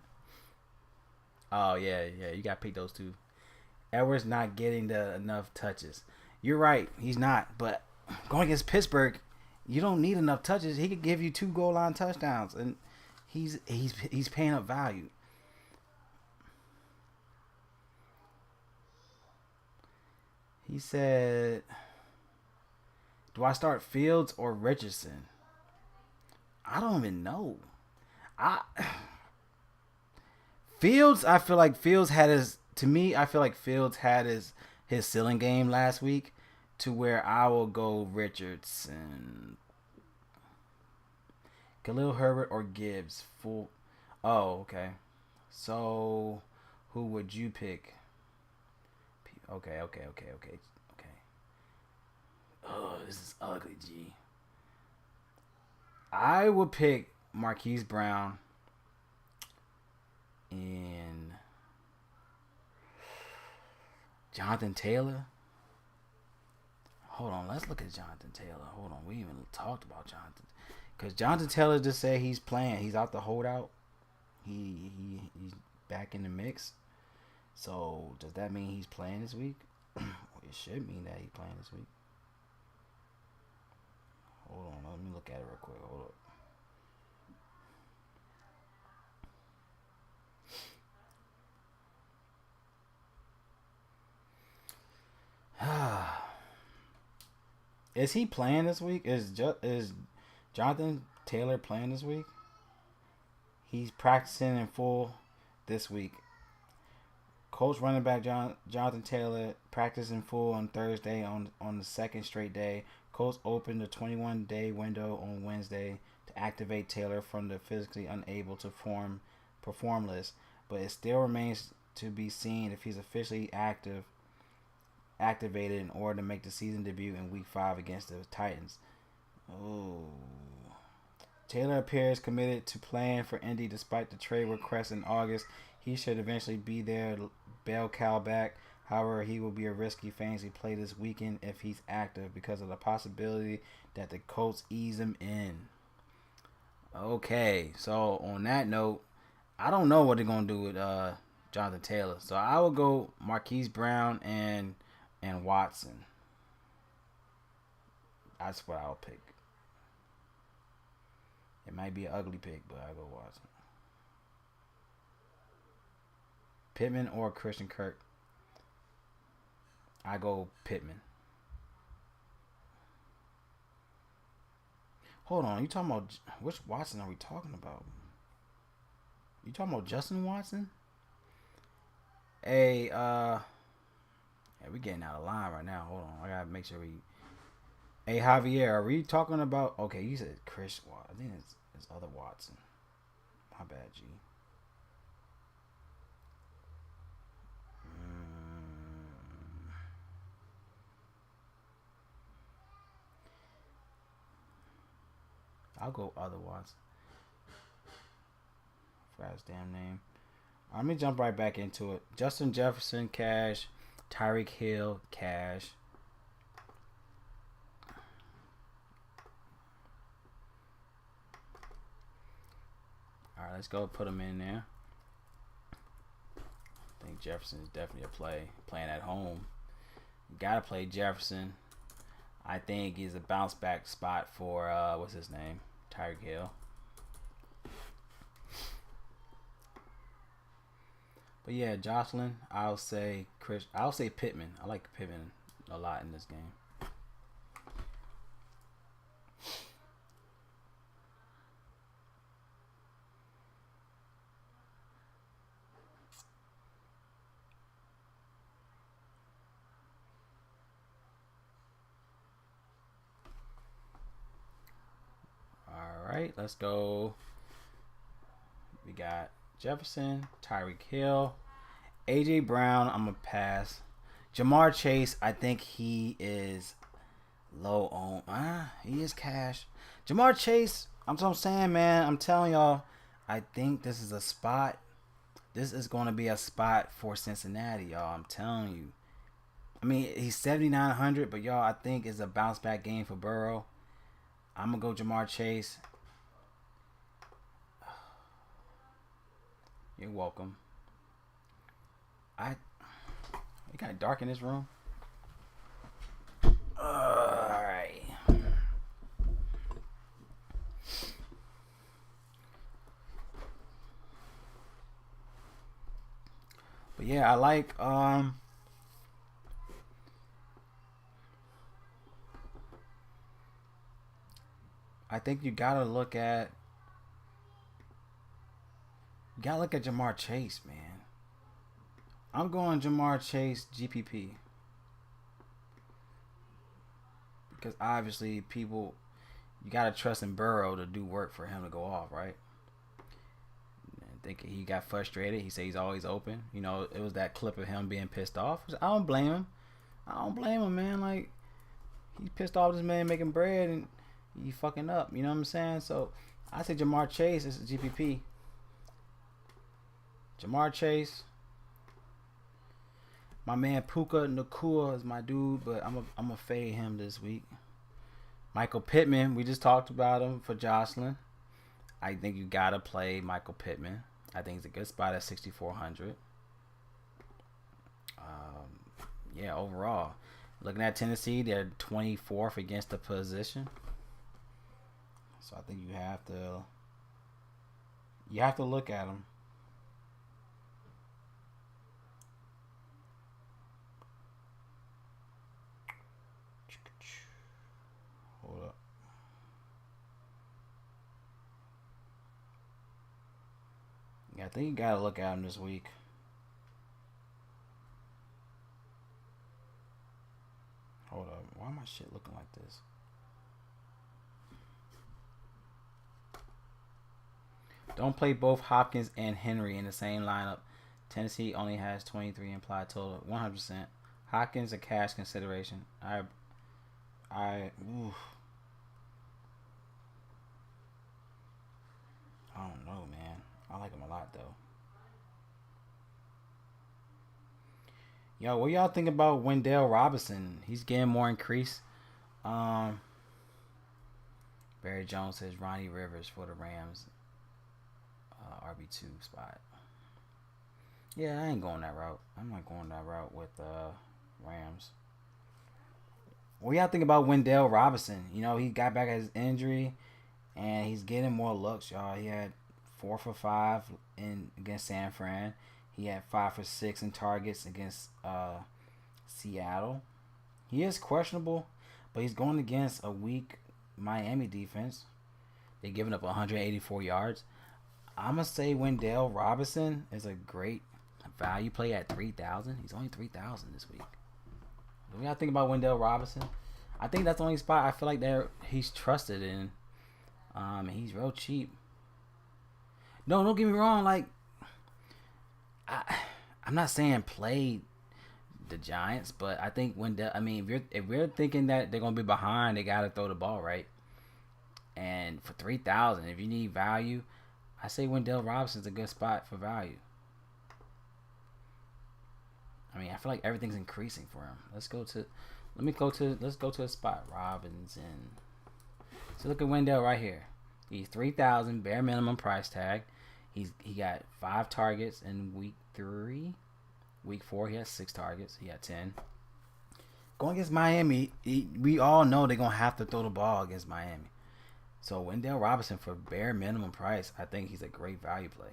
Oh yeah. You got to pick those two. Edwards not getting enough touches. You're right. He's not. But going against Pittsburgh, you don't need enough touches. He could give you 2 goal line touchdowns, and he's paying up value. He said, "Do I start Fields or Richardson?" I don't even know. Fields. I feel like Fields had his. To me, I feel like Fields had his ceiling game last week, to where I will go Richardson, Khalil Herbert or Gibbs. Full. Oh, okay. So, who would you pick? Okay. Oh, this is ugly, G. I would pick Marquise Brown and Jonathan Taylor. Hold on, let's look at Jonathan Taylor. Hold on, we even talked about Jonathan, because Jonathan Taylor just said he's playing. He's out the holdout. He's back in the mix. So does that mean he's playing this week? It should mean that he's playing this week. Hold on, let me look at it real quick. Hold up. Is he playing this week? Is Jonathan Taylor playing this week? He's practicing in full this week. Coach running back Jonathan Taylor practiced in full on Thursday on the second straight day. Coach opened a 21-day window on Wednesday to activate Taylor from the physically unable to perform list, but it still remains to be seen if he's officially activated in order to make the season debut in Week 5 against the Titans. Oh. Taylor appears committed to playing for Indy despite the trade request in August. He should eventually be their bell cow back. However, he will be a risky fantasy play this weekend if he's active because of the possibility that the Colts ease him in. Okay, so on that note, I don't know what they're going to do with Jonathan Taylor. So I will go Marquise Brown and Watson. That's what I'll pick. It might be an ugly pick, but I'll go Watson. Pittman or Christian Kirk? I go Pittman. Hold on, you talking about which Watson are we talking about? You talking about Justin Watson? Hey, yeah, we getting out of line right now. Hold on, I gotta make sure we. Hey, Javier, are we talking about? Okay, you said Chris Watson. I think it's other Watson. My bad, G. I'll go other Watson. Forgot his damn name. Let me jump right back into it. Justin Jefferson, cash. Tyreek Hill, cash. All right, let's go put him in there. I think Jefferson is definitely a play. Playing at home, you gotta play Jefferson. I think he's a bounce back spot for what's his name, Tyreek Hill. But yeah, Jocelyn, I'll say Pittman. I like Pittman a lot in this game. All right, let's go. We got Jefferson, Tyreek Hill, AJ Brown. I'm gonna pass. Jamar Chase, I think he is low on. He is cash. Jamar Chase, I'm saying, man. I'm telling y'all, I think this is a spot. This is going to be a spot for Cincinnati, y'all. I'm telling you. I mean, he's 7,900, but y'all, I think it's a bounce back game for Burrow. I'm gonna go Jamar Chase. You're welcome. It got dark in this room. Alright. But yeah, I like I think you gotta look at Jamar Chase, man. I'm going Jamar Chase GPP. Because obviously you gotta trust in Burrow to do work for him to go off, right? I think he got frustrated. He said he's always open. You know, it was that clip of him being pissed off. I don't blame him. Man. Like, he's pissed off this man making bread and he fucking up. You know what I'm saying? So I say Jamar Chase is GPP. Jamar Chase. My man Puka Nakua is my dude, but I'm a fade him this week. Michael Pittman, we just talked about him for Jocelyn. I think you gotta play Michael Pittman. I think it's a good spot at 6,400. Yeah, overall, looking at Tennessee, they're 24th against the position. So I think you have to look at them. Hold up. Yeah, I think you gotta look at them this week. Hold up. Why my shit looking like this? Don't play both Hopkins and Henry in the same lineup. Tennessee only has 23 implied total. 100%. Hopkins a cash consideration. I don't know, man. I like him a lot though. Yo, what y'all think about Wendell Robinson? He's getting more increase. Barry Jones says Ronnie Rivers for the Rams. RB2 spot. Yeah, I ain't going that route. I'm not going that route with Rams. What y'all think about Wendell Robinson? You know, he got back at his injury, and he's getting more looks, y'all. He had 4 for 5 against San Fran. He had 5 for 6 in targets against Seattle. He is questionable, but he's going against a weak Miami defense. They're giving up 184 yards. I'm going to say Wendell Robinson is a great value play at 3,000. He's only 3,000 this week. What do y'all think about Wendell Robinson? I think that's the only spot I feel like he's trusted in. He's real cheap. No, don't get me wrong. Like, I'm not saying play the Giants, but I think Wendell. I mean, if we're thinking that they're gonna be behind, they gotta throw the ball right. And for 3,000, if you need value, I say Wendell Robinson's a good spot for value. I mean, I feel like everything's increasing for him. Let's go to a spot. Robinson. So look at Wendell right here. He's 3,000 bare minimum price tag. He got 5 targets in week 3. Week 4 he has 6 targets. He had 10. Going against Miami, we all know they're gonna have to throw the ball against Miami. So Wendell Robinson for bare minimum price, I think he's a great value play.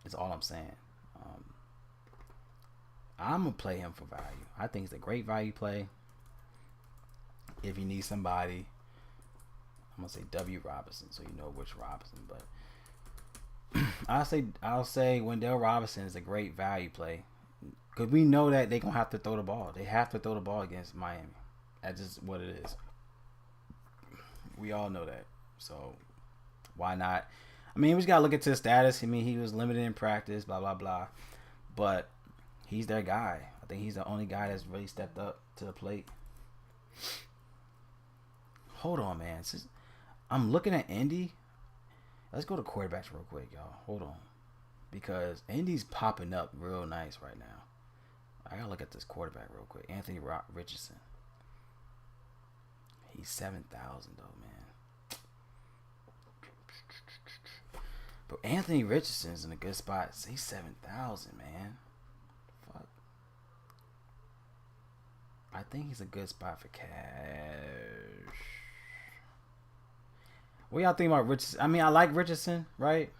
That's all I'm saying. I'm gonna play him for value. I think he's a great value play. If you need somebody, I'm gonna say W Robinson, so you know which Robinson. But I'll say Wendell Robinson is a great value play because we know that they're gonna have to throw the ball. They have to throw the ball against Miami. That's just what it is. We all know that. So why not? I mean, we just gotta look into his status. I mean, he was limited in practice, blah blah blah. But he's their guy. I think he's the only guy that's really stepped up to the plate. Hold on, man. I'm looking at Indy. Let's go to quarterbacks real quick, y'all. Hold on. Because Indy's popping up real nice right now. I gotta look at this quarterback real quick. Anthony Richardson. He's 7,000 though, man. But Anthony Richardson's in a good spot. He's 7,000, man. Fuck. I think he's a good spot for cash. What y'all think about Richardson? I mean, I like Richardson, right?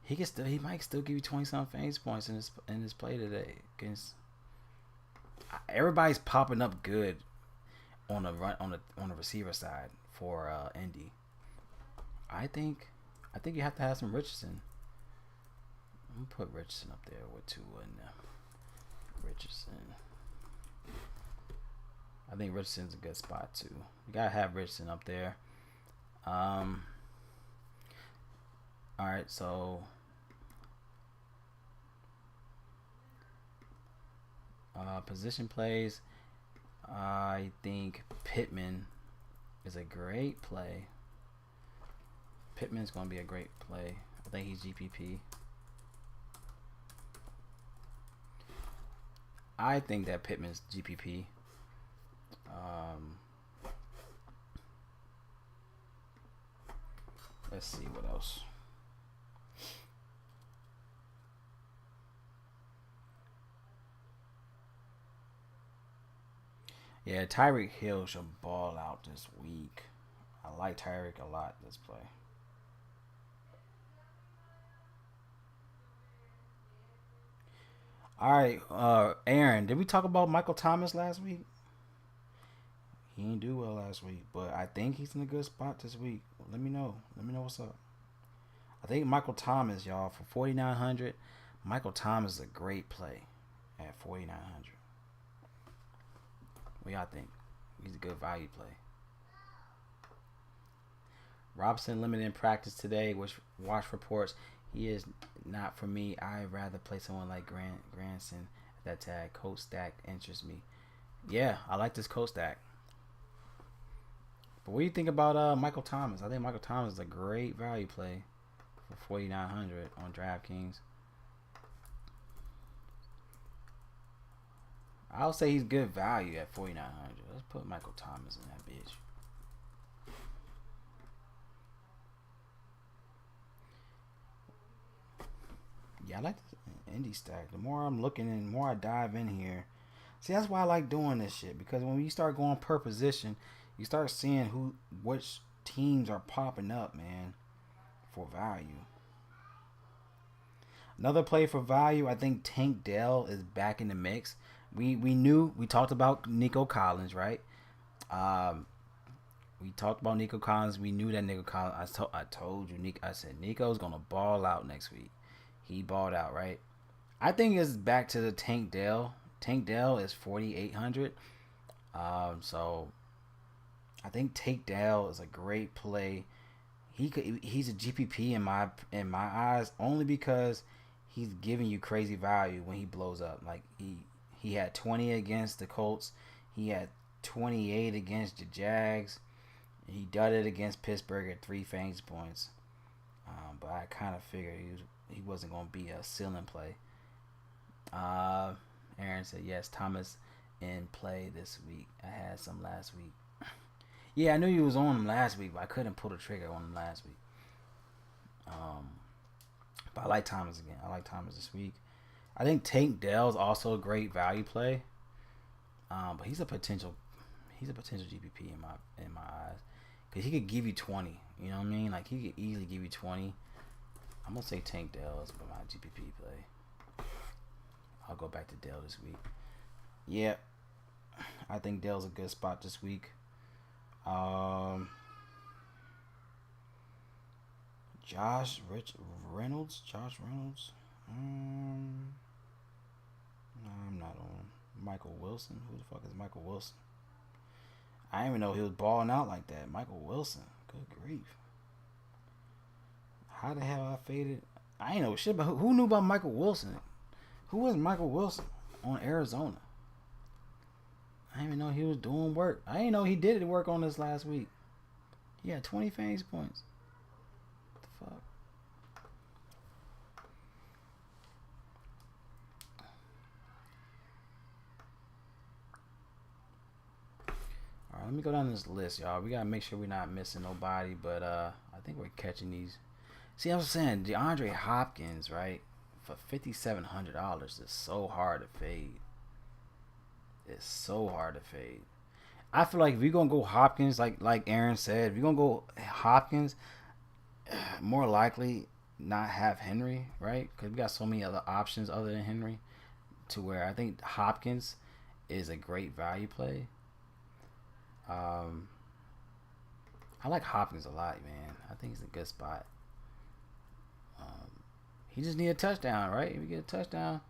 He might still give you 20-something fantasy points in his play today against. Everybody's popping up good on the receiver side for Indy. I think you have to have some Richardson. I'm gonna put Richardson up there with Tua and Richardson. I think Richardson's a good spot too. You gotta have Richardson up there. All right, so position plays. I think Pittman is a great play. Pittman's going to be a great play. I think he's GPP. I think that Pittman's GPP. Let's see what else. Yeah, Tyreek Hill should ball out this week. I like Tyreek a lot this play. All right, Aaron, did we talk about Michael Thomas last week? He didn't do well last week, but I think he's in a good spot this week. Let me know. Let me know what's up. I think Michael Thomas, y'all, for 4,900. Michael Thomas is a great play at 4,900. What y'all think? He's a good value play. Robinson limited in practice today, which watch reports he is not for me. I'd rather play someone like Granson at that tag. Coach stack interests me. Yeah, I like this coach stack. But what do you think about Michael Thomas? I think Michael Thomas is a great value play for 4,900 on Draftkings. I'll say he's good value at 4,900. Let's put Michael Thomas in that bitch. Yeah, I like the indie stack. The more I'm looking and the more I dive in here. See, that's why I like doing this shit. Because when you start going per position, you start seeing which teams are popping up, man, for value. Another play for value, I think Tank Dell is back in the mix. We talked about Nico Collins, right? We talked about Nico Collins. We knew that Nico Collins. I told you, I said Nico's gonna ball out next week. He balled out, right? I think it's back to the Tank Dell. Tank Dell is 4,800. So I think Tank Dell is a great play. He's a GPP in my eyes only because he's giving you crazy value when he blows up. Like he had 20 against the Colts. He had 28 against the Jags. He dudded against Pittsburgh at 3 fantasy points. But I kind of figured he wasn't going to be a ceiling play. Uh, Aaron said yes. Thomas in play this week. I had some last week. Yeah, I knew you was on him last week, but I couldn't pull the trigger on him last week. But I like Thomas again. I like Thomas this week. I think Tank Dell's also a great value play. But he's a potential GPP in my eyes, because he could give you 20. You know what I mean? Like, he could easily give you 20. I'm gonna say Tank Dell is my GPP play. I'll go back to Dell this week. Yeah, I think Dell's a good spot this week. Josh Reynolds. No, I'm not on. Michael Wilson. Who the fuck is Michael Wilson? I didn't even know he was balling out like that. Michael Wilson. Good grief. How the hell I faded? I ain't know shit, but who knew about Michael Wilson? Who was Michael Wilson on Arizona? I didn't even know he was doing work. I didn't know he did work on this last week. He had 20 fantasy points. What the fuck? Alright, let me go down this list, y'all. We gotta make sure we're not missing nobody, but I think we're catching these. See, I was saying DeAndre Hopkins, right? For $5,700 is so hard to fade. It's so hard to fade. I feel like if we're gonna go Hopkins, like Aaron said, if we're gonna go Hopkins, more likely not have Henry, right? Because we got so many other options other than Henry, to where I think Hopkins is a great value play. I like Hopkins a lot, man. I think he's a good spot. He just need a touchdown, right? If we get a touchdown,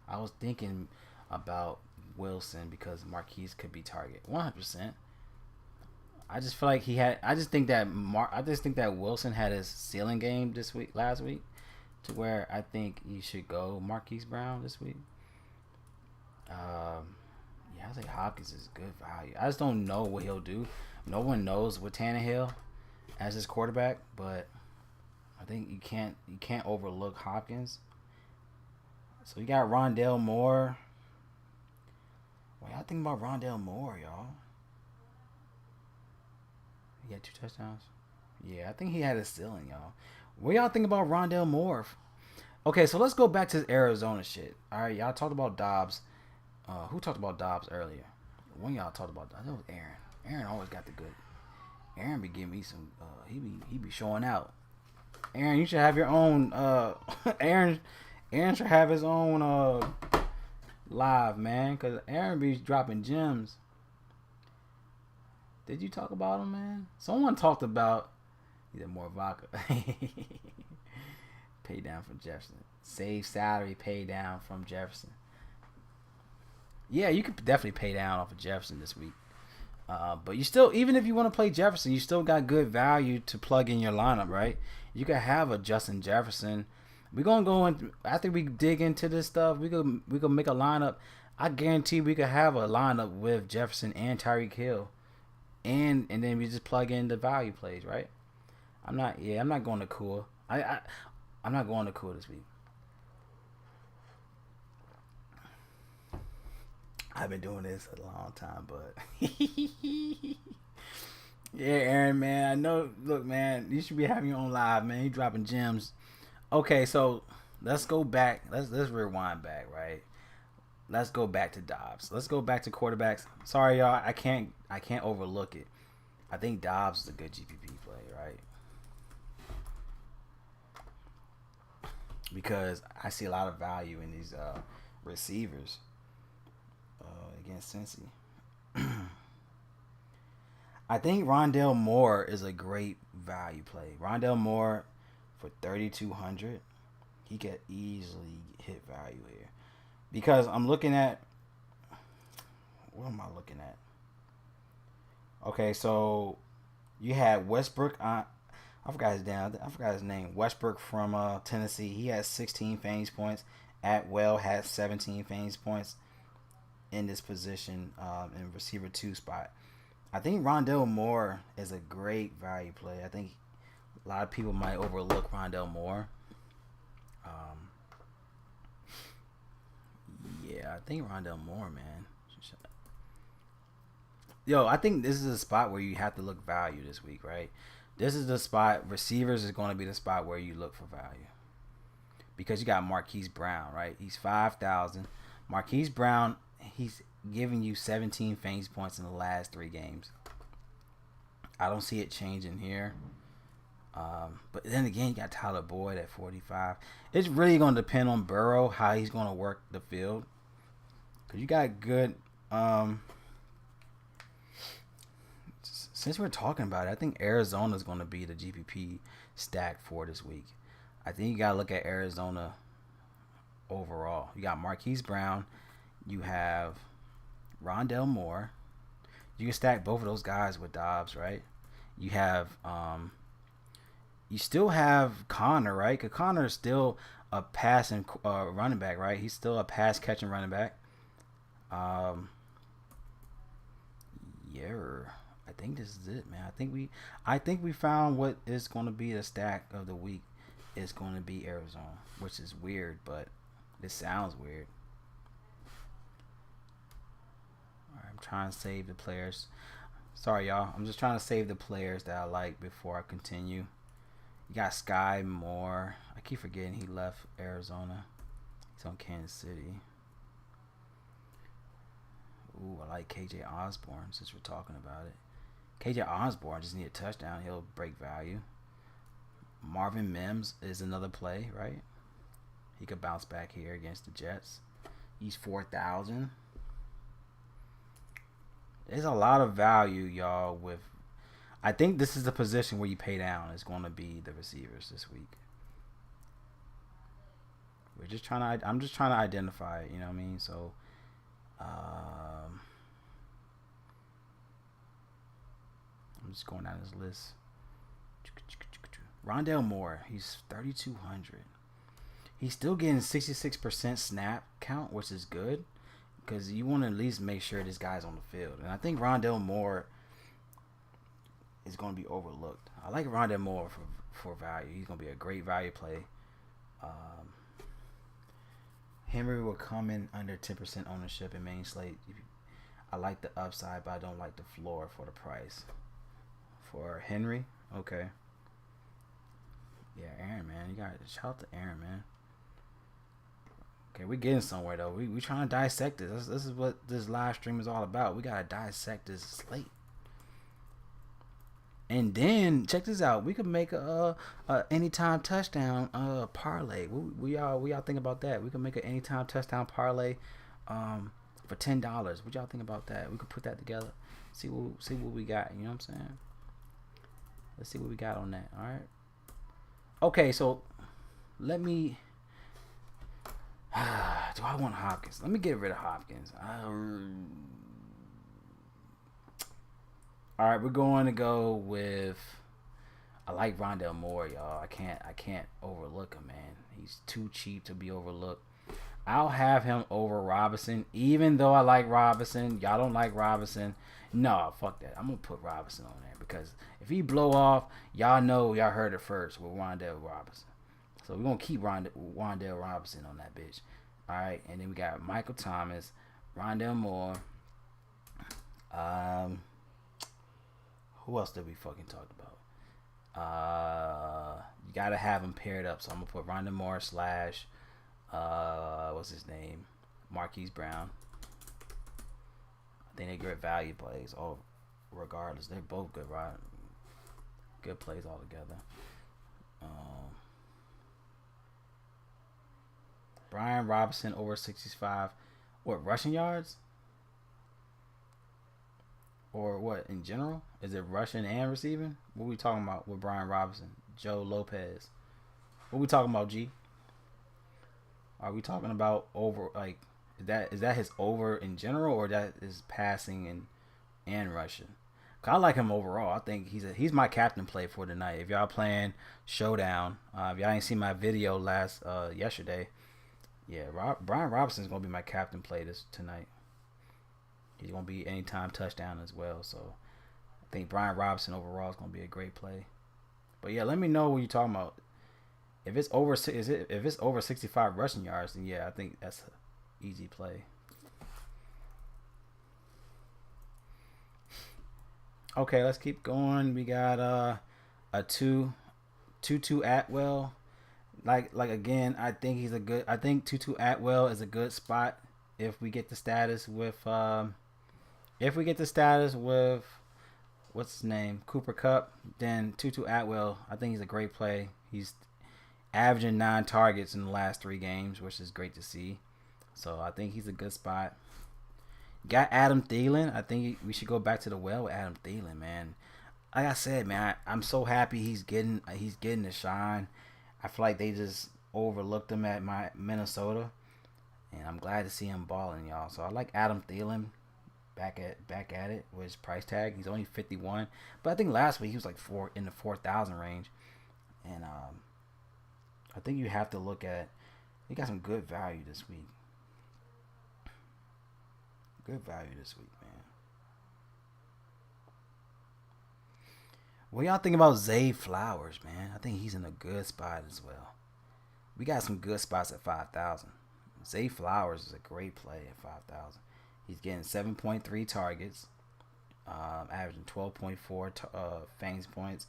I was thinking about Wilson because Marquise could be target 100%. I just feel like I just think that Wilson had his ceiling game last week, to where I think you should go Marquise Brown this week. Yeah, I think Hopkins is good value. I just don't know what he'll do. No one knows with Tannehill as his quarterback, but I think you can't overlook Hopkins. So you got Rondale Moore. What y'all think about Rondale Moore, y'all? He had 2 touchdowns. Yeah, I think he had a ceiling, y'all. What y'all think about Rondale Moore? Okay, so let's go back to Arizona shit. All right, y'all talked about Dobbs. Who talked about Dobbs earlier? One of y'all talked about Dobbs. That was Aaron. Aaron always got the good. Aaron be giving me some. He be showing out. Aaron, you should have your own. Aaron should have his own live, man, because Aaron be dropping gems. Did you talk about him, man? Someone talked about either more vodka. Pay down from Jefferson. Save salary, pay down from Jefferson. Yeah, you could definitely pay down off of Jefferson this week. But you still, even if you want to play Jefferson, you still got good value to plug in your lineup, right? You could have a Justin Jefferson. We're gonna go in after we dig into this stuff. We could make a lineup. I guarantee we could have a lineup with Jefferson and Tyreek Hill, and then we just plug in the value plays, right? I'm not going to cool. I'm not going to cool this week. I've been doing this a long time, but yeah, Aaron, man, I know. Look, man, you should be having your own live, man. You dropping gems. Okay, so let's go back. Let's rewind back, right? Let's go back to Dobbs. Let's go back to quarterbacks. Sorry, y'all, I can't overlook it. I think Dobbs is a good GPP play, right? Because I see a lot of value in these receivers against Cincy. I think Rondale Moore is a great value play. Rondale Moore for $3,200, he could easily hit value here. Because I'm looking at, what am I looking at? Okay, so you had Westbrook. I forgot his name. Westbrook from Tennessee. He has 16 fantasy points. Atwell has 17 fantasy points in this position in receiver 2 spot. I think Rondale Moore is a great value play. I think a lot of people might overlook Rondale Moore. Yeah, I think Rondell Moore, man. Yo, I think this is a spot where you have to look value this week, right? This is the spot. Receivers is going to be the spot where you look for value because you got Marquise Brown, right? He's 5,000. Marquise Brown, he's giving you 17 fantasy points in the last 3 games. I don't see it changing here. But then again, you got Tyler Boyd at 45. It's really going to depend on Burrow, how he's going to work the field. Because you got good... since we're talking about it, I think Arizona is going to be the GPP stack for this week. I think you got to look at Arizona overall. You got Marquise Brown. You have Rondell Moore. You can stack both of those guys with Dobbs, right? You have... you still have Connor, right? Because Connor is still a passing running back, right? He's still a pass-catching running back. Yeah, I think this is it, man. I think we found what is going to be the stack of the week. It's going to be Arizona, which is weird, but it sounds weird. All right, I'm trying to save the players. Sorry, y'all. I'm just trying to save the players that I like before I continue. You got Sky Moore. I keep forgetting he left Arizona. He's on Kansas City. Ooh, I like KJ Osborne since we're talking about it. KJ Osborne just need a touchdown. He'll break value. Marvin Mims is another play, right? He could bounce back here against the Jets. He's 4,000. There's a lot of value, y'all, with... I think this is the position where you pay down. It's going to be the receivers this week. I'm just trying to identify it, you know what I mean? So, I'm just going down this list. Rondell Moore, he's 3,200. He's still getting 66% snap count, which is good because you want to at least make sure this guy's on the field. And I think Rondell Moore is going to be overlooked. I like Rondell Moore for value. He's going to be a great value play. Henry will come in under 10% ownership in main slate. I like the upside, but I don't like the floor for the price. For Henry, okay. Yeah, Aaron, man. You got to shout out to Aaron, man. Okay, we're getting somewhere, though. We trying to dissect this. This is what this live stream is all about. We got to dissect this slate. And then check this out. We could make a anytime touchdown parlay. We y'all think about that? We could make an anytime touchdown parlay for $10. What y'all think about that? We could put that together. See what we got. You know what I'm saying? Let's see what we got on that. All right. Okay, so let me. Do I want Hopkins? Let me get rid of Hopkins. All right, we're going to go with. I like Rondell Moore, y'all. I can't overlook him, man. He's too cheap to be overlooked. I'll have him over Robinson, even though I like Robinson. Y'all don't like Robinson. No, fuck that. I'm gonna put Robinson on there because if he blow off, y'all know y'all heard it first with Rondell Robinson. So we're gonna keep Rondell Robinson on that bitch. All right, and then we got Michael Thomas, Rondell Moore. Who else did we fucking talk about? You gotta have them paired up. So I'm gonna put Rondell Moore / what's his name? Marquise Brown. I think they're great value plays. Oh, regardless, they're both good, right? Good plays altogether. Brian Robinson over 65. What, rushing yards? Or what, in general? Is it rushing and receiving? What are we talking about with Brian Robinson? Joe Lopez. What are we talking about, G? Are we talking about over, like, is that his over in general, or that is passing and rushing? I like him overall. I think he's my captain play for tonight. If y'all playing Showdown, if y'all ain't seen my video yesterday, yeah, Brian Robinson's gonna be my captain play tonight. He's gonna be anytime touchdown as well. So I think Brian Robinson overall is gonna be a great play. But yeah, let me know what you're talking about. If it's over 65 rushing yards, then yeah, I think that's an easy play. Okay, let's keep going. We got a Tutu Atwell. Like again, I think he's a good. I think Tutu Atwell is a good spot if we get the status with what's his name, Cooper Cup. Then Tutu Atwell, I think he's a great play. He's averaging 9 targets in the last 3 games, which is great to see. So I think he's a good spot. Got Adam Thielen. I think we should go back to the well with Adam Thielen, man. Like I said, man, I'm so happy he's getting the shine. I feel like they just overlooked him at my Minnesota, and I'm glad to see him balling, y'all. So I like Adam Thielen back at it with his price tag. He's only 51, but I think last week he was like in the 4,000 range, and I think you have to look at. He got some good value this week. Good value this week, man. What y'all think about Zay Flowers, man? I think he's in a good spot as well. We got some good spots at 5,000. Zay Flowers is a great play at 5,000. He's getting 7.3 targets, averaging 12.4 fantasy points.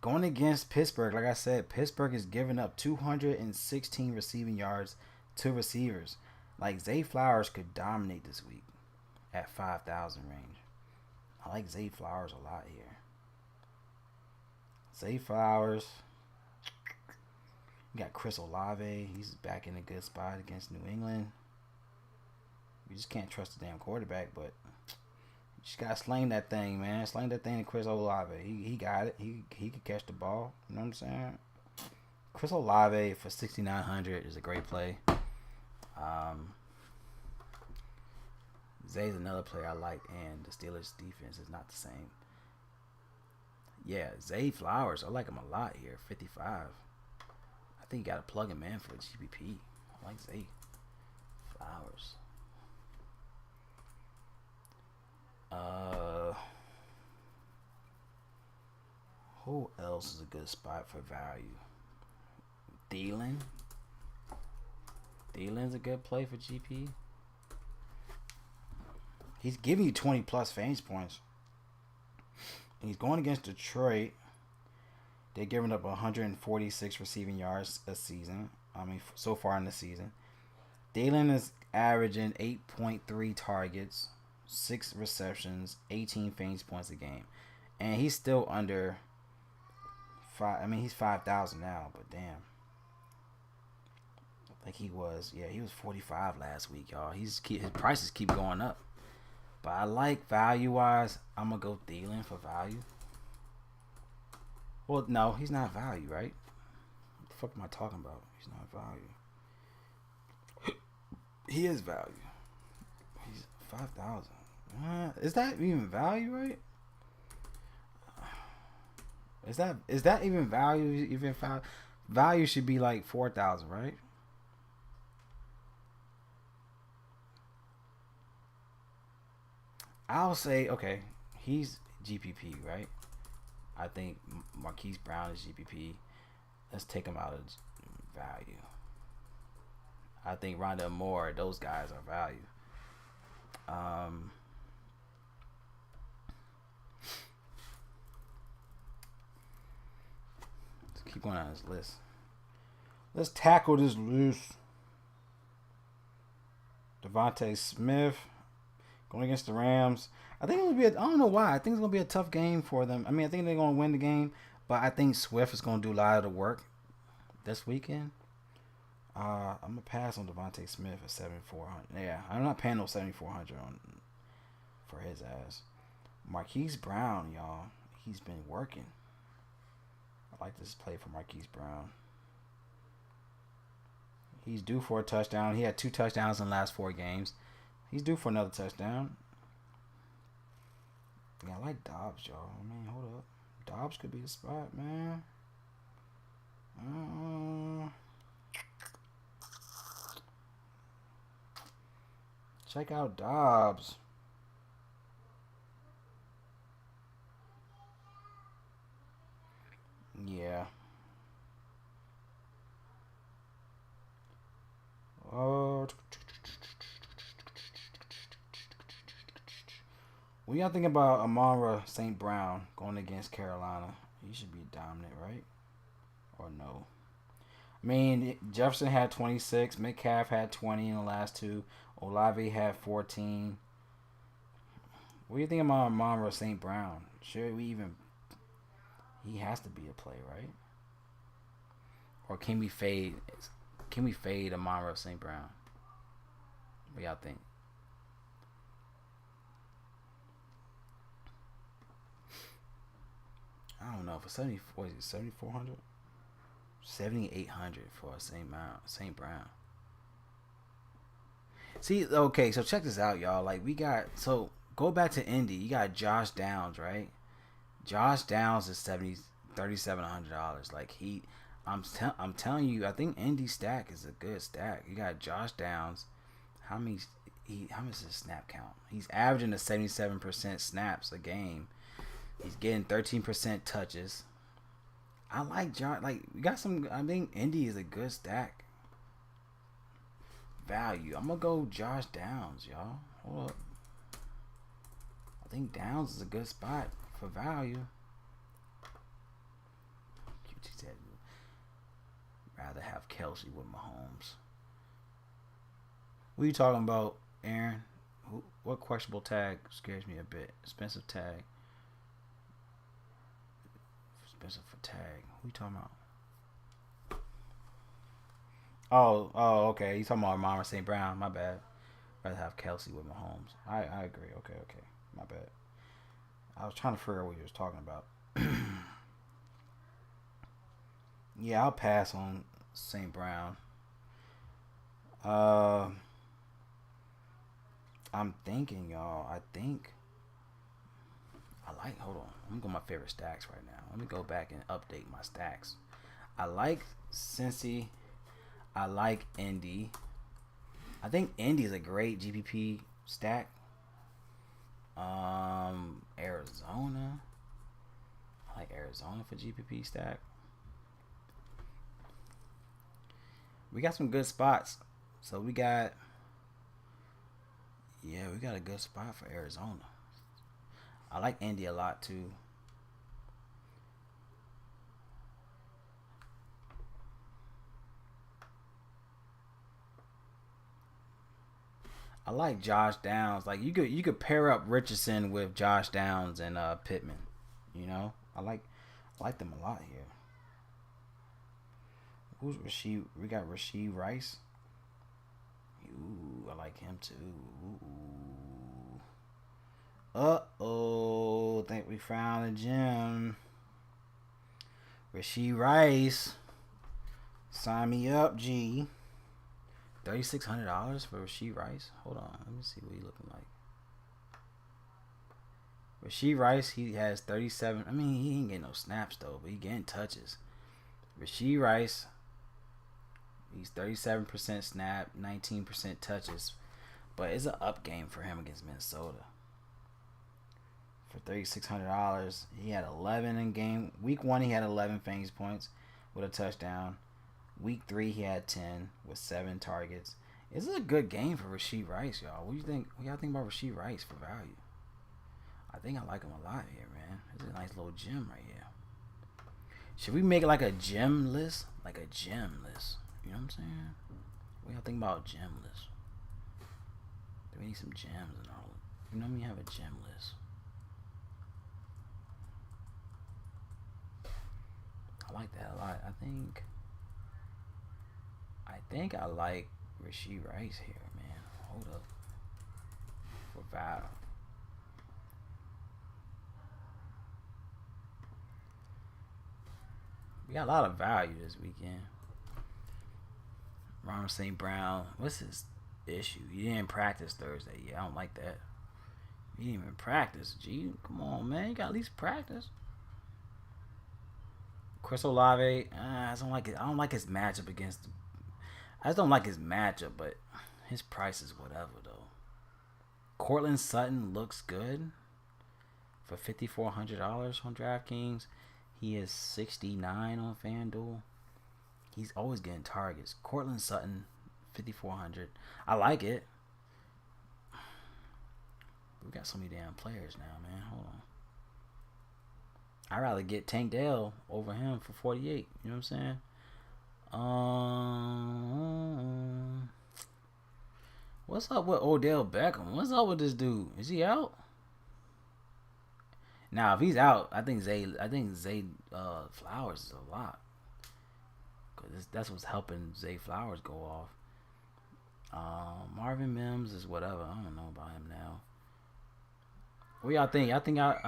Going against Pittsburgh, like I said, Pittsburgh is giving up 216 receiving yards to receivers. Like Zay Flowers could dominate this week at 5,000 range. I like Zay Flowers a lot here. Zay Flowers. You got Chris Olave. He's back in a good spot against New England. You just can't trust the damn quarterback, but you just gotta sling that thing, man. Sling that thing to Chris Olave. He got it. He could catch the ball. You know what I'm saying? Chris Olave for 6,900 is a great play. Zay's another player I like, and the Steelers' defense is not the same. Yeah, Zay Flowers, I like him a lot here. 55. I think you got to plug him in for GPP. I like Zay Flowers. Who else is a good spot for value? Thielen. Thielen's a good play for GP. He's giving you 20 plus fantasy points. And he's going against Detroit. They're giving up 146 receiving yards a season. So far in the season. Thielen is averaging 8.3 targets, 6 receptions, 18 fantasy points a game. And he's still under 5. He's 5,000 now, but damn. Like he was 45 last week, y'all. His prices keep going up. But I like value-wise, I'm going to go Thielen for value. Well, no, he's not value, right? What the fuck am I talking about? He's not value. He is value. He's 5,000. Is that even value, right? Is that even value? Even value should be like 4,000, right? I'll say, okay, he's GPP, right? I think Marquise Brown is GPP. Let's take him out of value. I think Rondell Moore, those guys are value. Let's keep going on this list. Let's tackle this loose. Devontae Smith. Going against the Rams. I think it's going to be I don't know why. I think it's going to be a tough game for them. I think they're going to win the game. But I think Swift is going to do a lot of the work this weekend. I'm going to pass on Devontae Smith at 7,400. Yeah, I'm not paying no 7,400 for his ass. Marquise Brown, y'all. He's been working. I like this play for Marquise Brown. He's due for a touchdown. He had 2 touchdowns in the last 4 games. He's due for another touchdown. Yeah, I like Dobbs, y'all. Hold up. Dobbs could be the spot, man. Check out Dobbs. Yeah. What y'all think about Amon-Ra St. Brown going against Carolina? He should be dominant, right? Or no? I mean, Jefferson had 26. Metcalf had 20 in the last two. Olave had 14. What do you think about Amon-Ra St. Brown? Should we even... He has to be a play, right? Or can we fade... Can we fade Amon-Ra St. Brown? What y'all think? I don't know. For 74, is it 7,400? 7,800 for St. Brown. See, okay, so check this out, y'all. Like, we got... So, go back to Indy. You got Josh Downs, right? Josh Downs is $3,700. Like, I'm telling you, I think Indy stack is a good stack. You got Josh Downs. How much is his snap count? He's averaging a 77% snaps a game. He's getting 13% touches. I like Josh. Like, we got some. I think Indy is a good stack. Value. I'm gonna go Josh Downs, y'all. Hold up. I think Downs is a good spot for value. QT said, rather have Kelsey with Mahomes. What are you talking about, Aaron? What questionable tag scares me a bit? Expensive tag. Expensive for tag. Who you talking about? Oh, okay. You talking about Amon-Ra St. Brown? My bad. Rather have Kelsey with Mahomes. I agree. Okay. My bad. I was trying to figure out what you was talking about. Yeah, I'll pass on St. Brown. I'm thinking, y'all. Hold on. I'm going to my favorite stacks right now. Let me go back and update my stacks. I like Cincy. I like Indy. I think Indy is a great GPP stack. Arizona. I like Arizona for GPP stack. We got some good spots. So we got a good spot for Arizona. I like Indy a lot too. I like Josh Downs. Like you could pair up Richardson with Josh Downs and Pittman. You know, I like them a lot here. Who's Rasheed? We got Rasheed Rice. Ooh, I like him too. Ooh. Think we found a gem. Rasheed Rice. Sign me up, G. $3,600 for Rasheed Rice. Hold on, let me see what he's looking like. Rasheed Rice, he has 37. I mean, he ain't getting no snaps though, but he getting touches. Rasheed Rice, he's 37% snap, 19% touches, but it's an up game for him against Minnesota. For $3,600, he had 11 in game. Week 1, he had 11 fantasy points with a touchdown. Week 3, he had 10 with 7 targets. It's a good game for Rasheed Rice, y'all. What do you think? What y'all think about Rasheed Rice for value? I think I like him a lot here, man. It's a nice little gem right here. Should we make it like a gem list? Like a gem list. You know what I'm saying? What y'all think about a gem list? Do we need some gems and all? You know me have a gem list. I like that a lot. I think I like Rasheed Rice here, man. Hold up. For value. We got a lot of value this weekend. Ronald St. Brown. What's his issue? He didn't practice Thursday. Yeah, I don't like that. He didn't even practice. Gee, come on, man. You got to at least practice. Chris Olave. I don't like it. I don't like his matchup against. I just don't like his matchup, but his price is whatever though. Cortland Sutton looks good for $5,400 on DraftKings. He is 69 on FanDuel. He's always getting targets. Cortland Sutton, $5,400. I like it. We got so many damn players now, man. Hold on. I'd rather get Tank Dell over him for 48. You know what I'm saying? What's up with Odell Beckham? What's up with this dude? Is he out? Now, if he's out, I think Zay Flowers is a lot. Cause that's what's helping Zay Flowers go off. Marvin Mims is whatever. I don't know about him now. What y'all think? I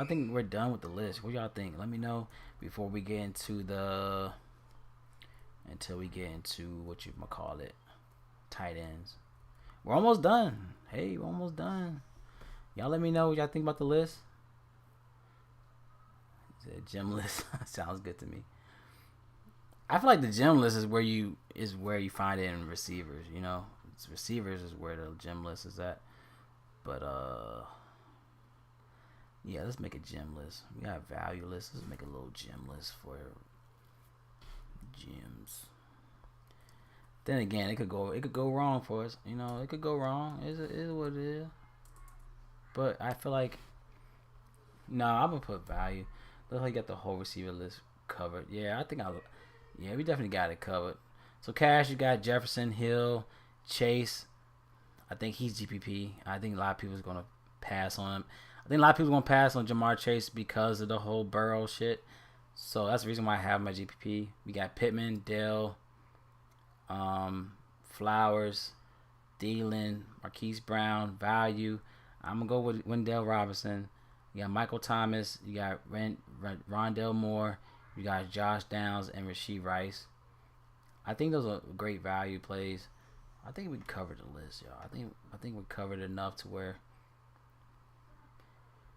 think we're done with the list. What y'all think? Let me know before we get into what you call it, tight ends. We're almost done. Hey, we're almost done. Y'all let me know what y'all think about the list. The gym list sounds good to me. I feel like the gym list is where you find it in receivers. You know, receivers is where the gym list is at. But yeah, let's make a gym list. We got a value list. Let's make a little gym list for gyms. Then again, it could go wrong for us. You know, it could go wrong. It is what it is. But I feel like I'm gonna put value. Looks like you got the whole receiver list covered. Yeah, we definitely got it covered. So cash, you got Jefferson, Hill, Chase. I think he's GPP. I think a lot of people is gonna pass on him. I think a lot of people are gonna pass on Jamar Chase because of the whole Burrow shit. So that's the reason why I have my GPP. We got Pittman, Dell, Flowers, Thielen, Marquise Brown, value. I'm gonna go with Wendell Robinson. You got Michael Thomas. You got Rondell Moore. You got Josh Downs and Rashee Rice. I think those are great value plays. I think we covered the list, y'all. I think we covered enough to where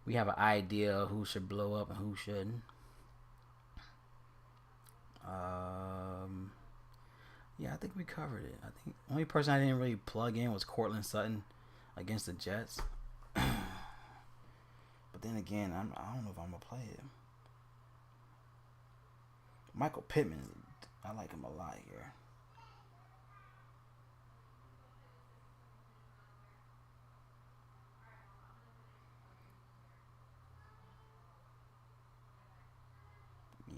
we have an idea of who should blow up and who shouldn't. Yeah, I think we covered it. I think the only person I didn't really plug in was Cortland Sutton against the Jets. But then again, I don't know if I'm gonna play him. Michael Pittman, I like him a lot here.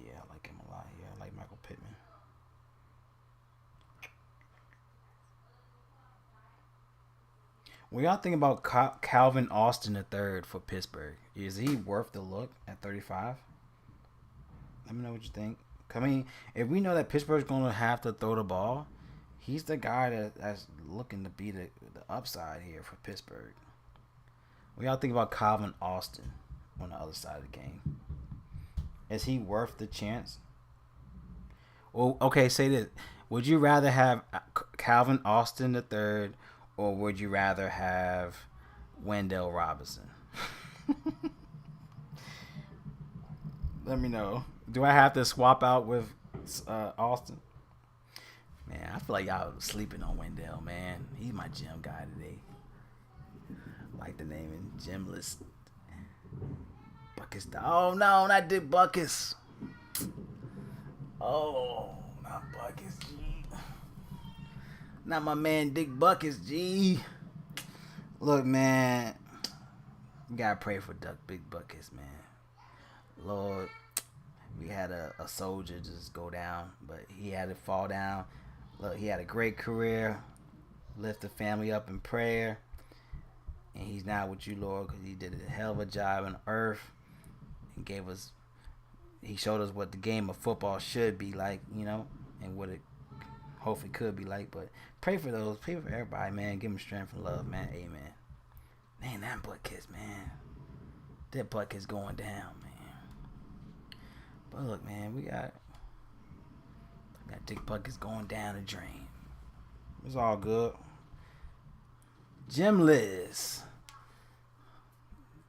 Yeah, I like him a lot here. I like Michael Pittman. What y'all think about Calvin Austin III for Pittsburgh? Is he worth the look at 35? Let me know what you think. I mean, if we know that Pittsburgh's going to have to throw the ball, he's the guy that's looking to be the upside here for Pittsburgh. What y'all think about Calvin Austin on the other side of the game? Is he worth the chance? Well, okay, say this. Would you rather have Calvin Austin III or would you rather have Wendell Robinson? Let me know. Do I have to swap out with Austin? Man, I feel like y'all sleeping on Wendell, man. He's my gym guy today. I like the name in gym list. Buckus. Oh, no, not Dick Buckus. Oh, not Buckus, G. Not my man Dick Buckus, G. Look, man. You gotta pray for Big Buckus, man. Lord, we had a soldier just go down, but he had to fall down. Look, he had a great career. Lift the family up in prayer. And he's not with you, Lord, because he did a hell of a job on earth. He showed us what the game of football should be like, you know, and what it hopefully could be like. But pray for everybody, man. Give them strength and love, man. Amen. Man, that Buckus, man. That Buckus going down, man. But look, man, we got Dick Buckus going down the drain. It's all good. Gym list.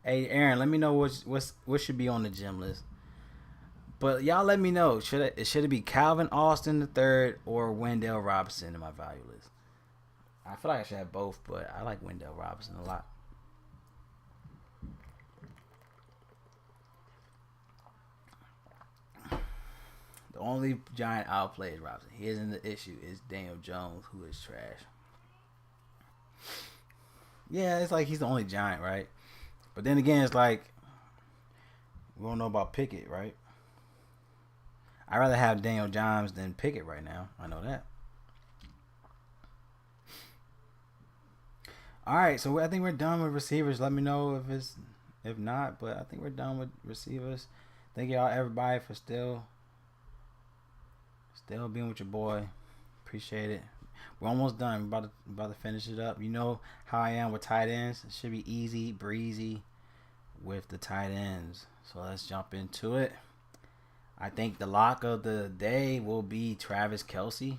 Hey, Aaron, let me know what should be on the gym list. But y'all let me know. Should it be Calvin Austin III or Wendell Robinson in my value list? I feel like I should have both, but I like Wendell Robinson a lot. The only giant outplay is Robinson. He isn't the issue. It's Daniel Jones, who is trash. Yeah, it's like he's the only giant, right? But then again, it's like we don't know about Pickett, right? I'd rather have Daniel Jones than Pickett right now. I know that. All right, so I think we're done with receivers. Let me know if not, but I think we're done with receivers. Thank y'all everybody for still being with your boy. Appreciate it. We're almost done. We're about to finish it up. You know how I am with tight ends. It should be easy breezy with the tight ends. So let's jump into it. I think the lock of the day will be Travis Kelce.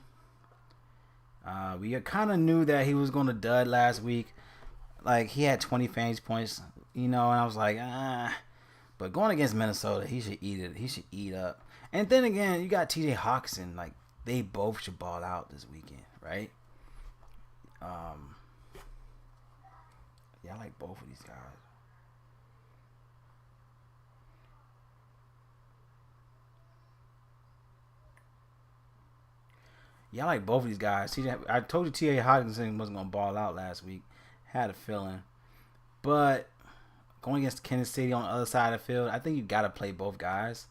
We kind of knew that he was going to dud last week. Like, he had 20 fantasy points, and I was like, But going against Minnesota, he should eat it. He should eat up. And then again, you got TJ Hawkinson. Like, they both should ball out this weekend, right? Yeah, I like both of these guys. Yeah, I like both of these guys. I told you T.A. Hawkinson wasn't going to ball out last week. Had a feeling. But going against Kansas City on the other side of the field, I think you got to play both guys.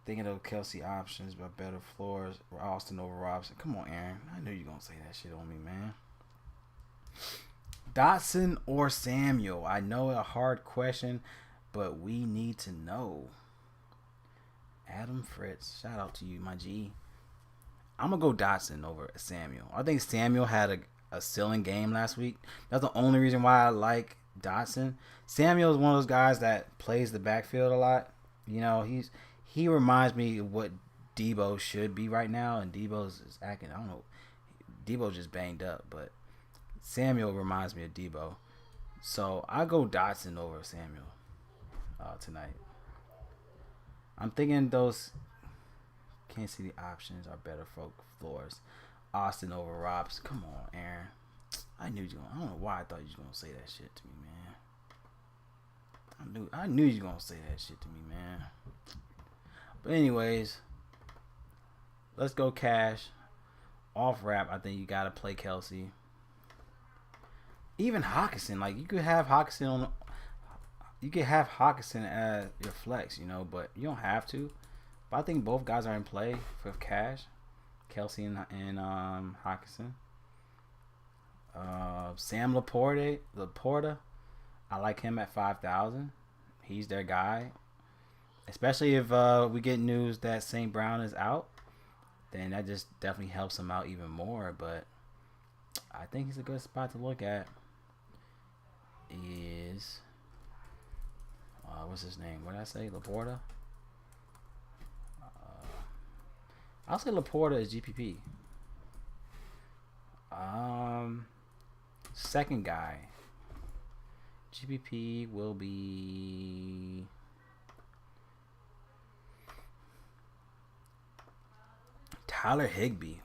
Thinking of Kelce options, but better floors. Austin over Robinson. Come on, Aaron. I knew you were going to say that shit on me, man. Dotson or Samuel? I know a hard question, but we need to know. Adam Fritz. Shout out to you, my G. I'm going to go Dotson over Samuel. I think Samuel had a ceiling game last week. That's the only reason why I like Dotson. Samuel is one of those guys that plays the backfield a lot. He reminds me of what Debo should be right now, and Debo's is acting, I don't know. Debo's just banged up, but Samuel reminds me of Debo. So I go Dotson over Samuel tonight. I'm thinking those Kansas City options are better floors. Austin over Robs. Come on, Aaron. I don't know why I thought you was gonna say that shit to me, man. I knew you was gonna say that shit to me, man. But anyways, let's go cash. Off wrap, I think you gotta play Kelce. Even Hawkinson, like you could have Hawkinson as your flex, but you don't have to. But I think both guys are in play for cash. Kelce and Hawkinson. Sam Laporta, I like him at 5,000. He's their guy. Especially if we get news that St. Brown is out, then that just definitely helps him out even more. But I think he's a good spot to look at. Is what's his name? What did I say? Laporta? I'll say Laporta is GPP. Second guy. GPP will be Tyler Higbee.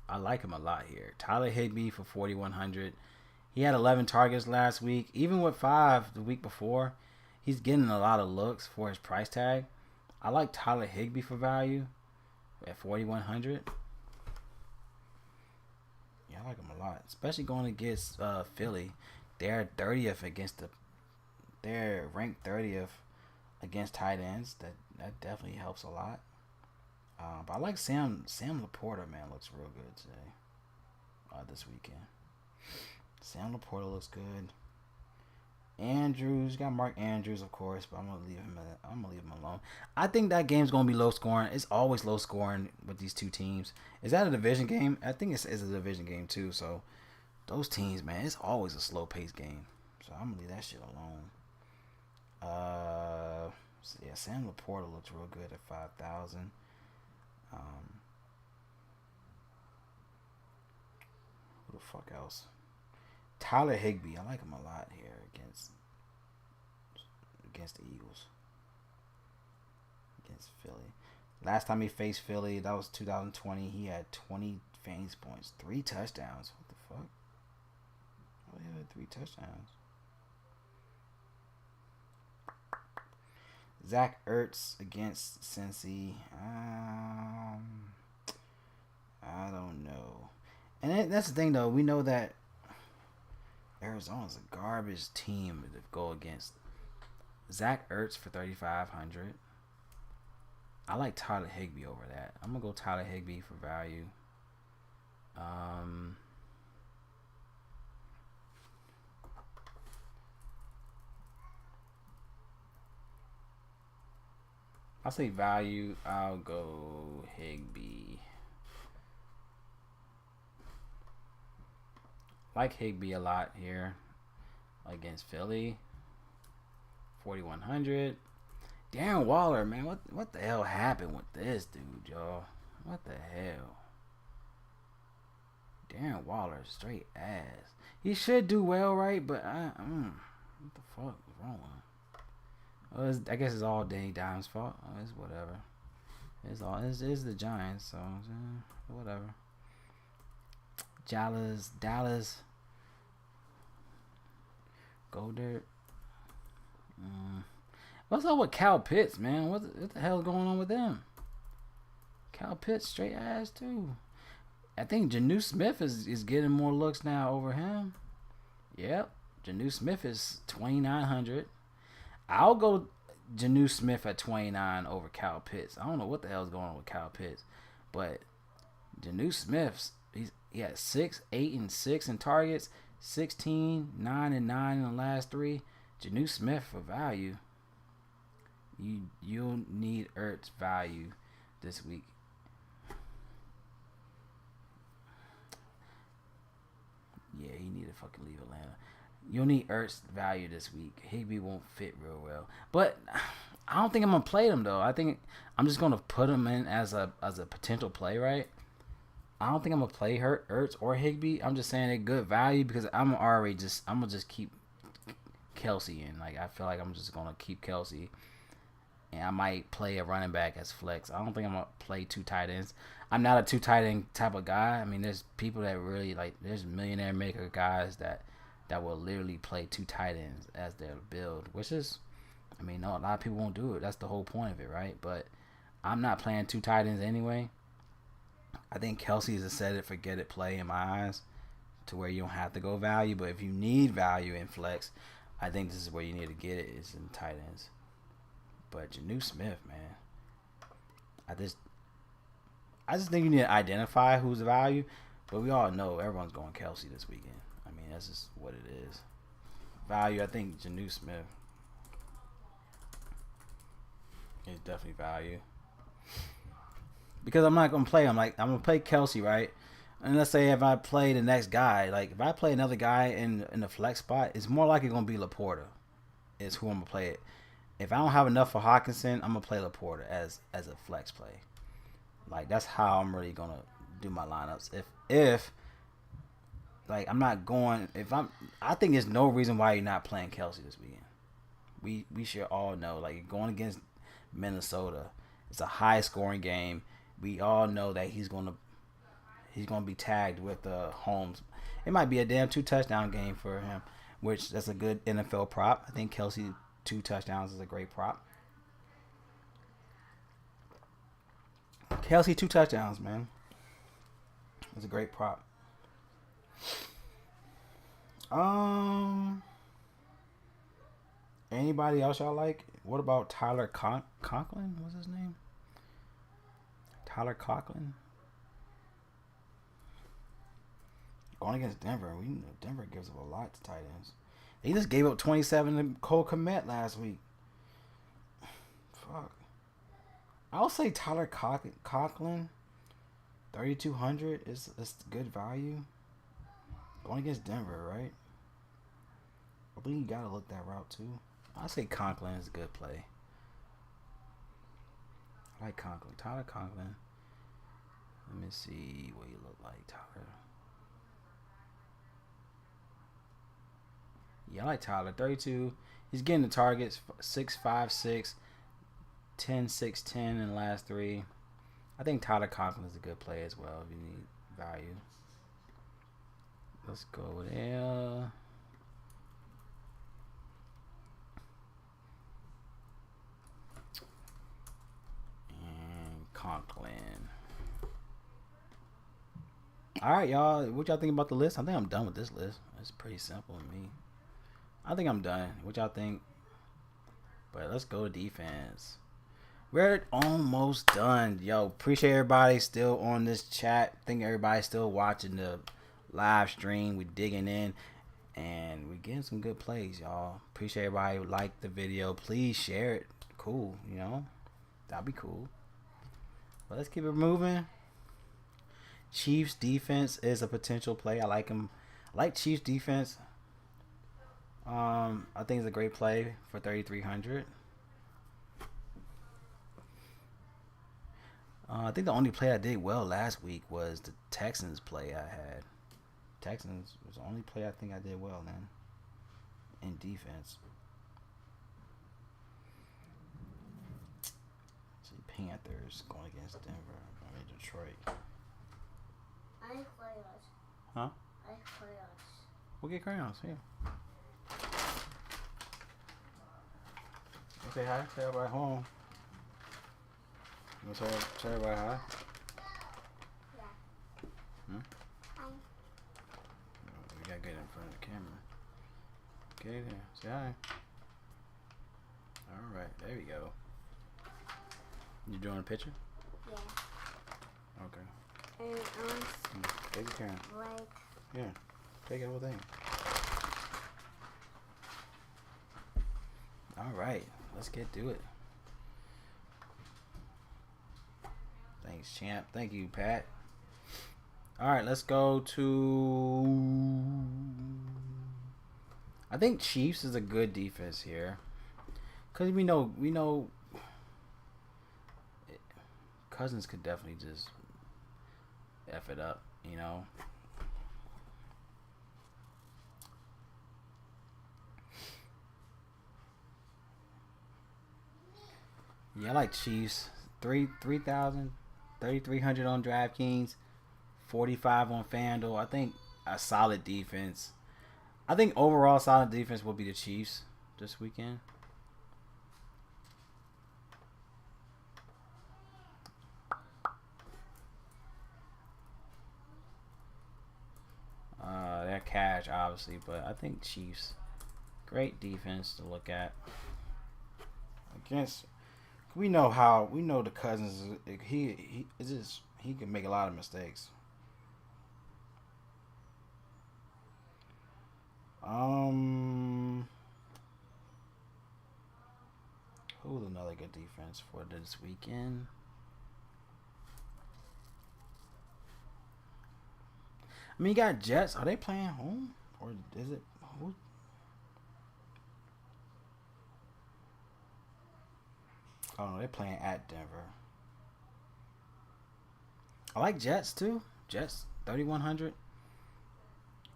I like him a lot here. Tyler Higbee for 4,100. He had 11 targets last week. Even with 5 the week before, he's getting a lot of looks for his price tag. I like Tyler Higbee for value at 4,100. Yeah, I like him a lot, especially going against Philly. They're 30th they're ranked 30th against tight ends. That definitely helps a lot. But I like Sam Laporta, man. Looks real good today. This weekend. Sam Laporta looks good. Andrews, got Mark Andrews, of course, but I'm gonna leave him alone. I think that game's gonna be low scoring. It's always low scoring with these two teams. Is that a division game? I think it's a division game too. So those teams, man, it's always a slow paced game. So I'm gonna leave that shit alone. So yeah, Sam Laporta looks real good at 5,000. Who the fuck else? Tyler Higbee. I like him a lot here against the Eagles. Against Philly. Last time he faced Philly, that was 2020. He had 20 fantasy points, 3 touchdowns. What the fuck? Oh, he had 3 touchdowns. Zach Ertz against Cincy. I don't know. And that's the thing, though. We know that Arizona's a garbage team to go against. Zach Ertz for 3,500. I like Tyler Higbee over that. I'm gonna go Tyler Higbee for value. I'll say value. I'll go Higbee. Like Higbee a lot here against Philly. 4,100. Darren Waller, man, what the hell happened with this dude, y'all? What the hell? Darren Waller, straight ass. He should do well, right? But what the fuck is wrong with him? Well, I guess it's all Danny Dimes' fault. It's whatever. It's the Giants, so whatever. Dallas. Go Dirt. What's up with Cal Pitts, man? What the hell is going on with them? Cal Pitts straight ass too. I think Janu Smith is getting more looks now over him. Yep. Janu Smith is 2,900. I'll go Janu Smith at 29 over Cal Pitts. I don't know what the hell is going on with Cal Pitts, but Janu Smith's he had 6, 8, and 6 in targets, 16, 9, and 9 in the last 3. Janu Smith for value. You'll need Ertz value this week. Yeah, he need to fucking leave Atlanta. You'll need Ertz value this week. Higbee won't fit real well. But I don't think I'm going to play him, though. I think I'm just going to put him in as a potential play, right? I don't think I'm going to play Ertz or Higbee. I'm just saying they're good value because I'm going to just keep Kelsey in. Like, I feel like I'm just going to keep Kelsey. And I might play a running back as flex. I don't think I'm going to play 2 tight ends. I'm not a 2 tight end type of guy. I mean, there's people that really, like, there's millionaire maker guys that will literally play 2 tight ends as their build, which is, I mean, no, a lot of people won't do it. That's the whole point of it, right? But I'm not playing 2 tight ends anyway. I think Kelsey is a set it, forget it play in my eyes to where you don't have to go value. But if you need value in flex, I think this is where you need to get it, is in tight ends. But Janu Smith, man, I just think you need to identify who's value. But we all know everyone's going Kelsey this weekend. I mean, that's just what it is. Value, I think Janu Smith is definitely value. Because I'm not going to play him. Like, I'm going to play Kelsey, right? And let's say if I play the next guy, like if I play another guy in the flex spot, it's more likely going to be Laporta is who I'm going to play it. If I don't have enough for Hawkinson, I'm going to play Laporta as a flex play. Like, that's how I'm really going to do my lineups. If like, I'm not going, I think there's no reason why you're not playing Kelsey this weekend. We should all know, like, going against Minnesota, it's a high scoring game. We all know that he's gonna be tagged with Holmes. It might be a damn 2 touchdown game for him, which that's a good NFL prop. I think Kelsey 2 touchdowns is a great prop. Kelsey 2 touchdowns, man. It's a great prop. Anybody else y'all like? What about Tyler Conklin? What's his name? Tyler Conklin. Going against Denver. We know Denver gives up a lot to tight ends. They just gave up 27 to Cole Kmet last week. Fuck. I'll say Tyler Conklin. 3,200 is good value. Going against Denver, right? I believe you gotta look that route too. I'll say Conklin is a good play. I like Conklin. Tyler Conklin. Let me see what you look like, Tyler. Yeah, I like Tyler. 32. He's getting the targets 6-5-6, 10-6-10 in the last 3. I think Tyler Conklin is a good play as well if you need value. Let's go there. And Conklin. Alright, y'all. What y'all think about the list? I think I'm done with this list. It's pretty simple to me. I think I'm done. What y'all think? But let's go defense. We're almost done. Yo, appreciate everybody still on this chat. Think everybody's still watching the live stream. We digging in. And we getting some good plays, y'all. Appreciate everybody who liked the video. Please share it. Cool, you know. That'd be cool. But let's keep it moving. Chiefs defense is a potential play. I like him. I like Chiefs defense. I think it's a great play for 3,300. I think the only play I did well last week was the Texans play I had. Texans was the only play I think I did well then in defense. See, Panthers going against Denver. I mean Detroit. I like crayons. Huh? I like crayons. We'll get crayons, yeah. Say hi. Say everybody home. You want to say everybody hi? Yeah. Hmm? Hi. We gotta get in front of the camera. Okay, then. Say hi. Alright, there we go. You doing a picture? Yeah. Okay. And Take your camera. like Yeah. Take the whole thing. Alright. Let's get to it. Thanks, champ. Thank you, Pat. Alright, let's go to... I think Chiefs is a good defense here. Because we know Cousins could definitely just F it up, you know. Yeah, I like Chiefs. 3,000, 3,300 on DraftKings, 45 on FanDuel. I think a solid defense. I think overall solid defense will be the Chiefs this weekend. They're cash, obviously, but I think Chiefs. Great defense to look at. Against, we know the Cousins. He can make a lot of mistakes. Who's another good defense for this weekend? I mean, you got Jets. Are they playing home? Or is it... Who? Oh, no, they're playing at Denver. I like Jets, too. Jets, 3,100.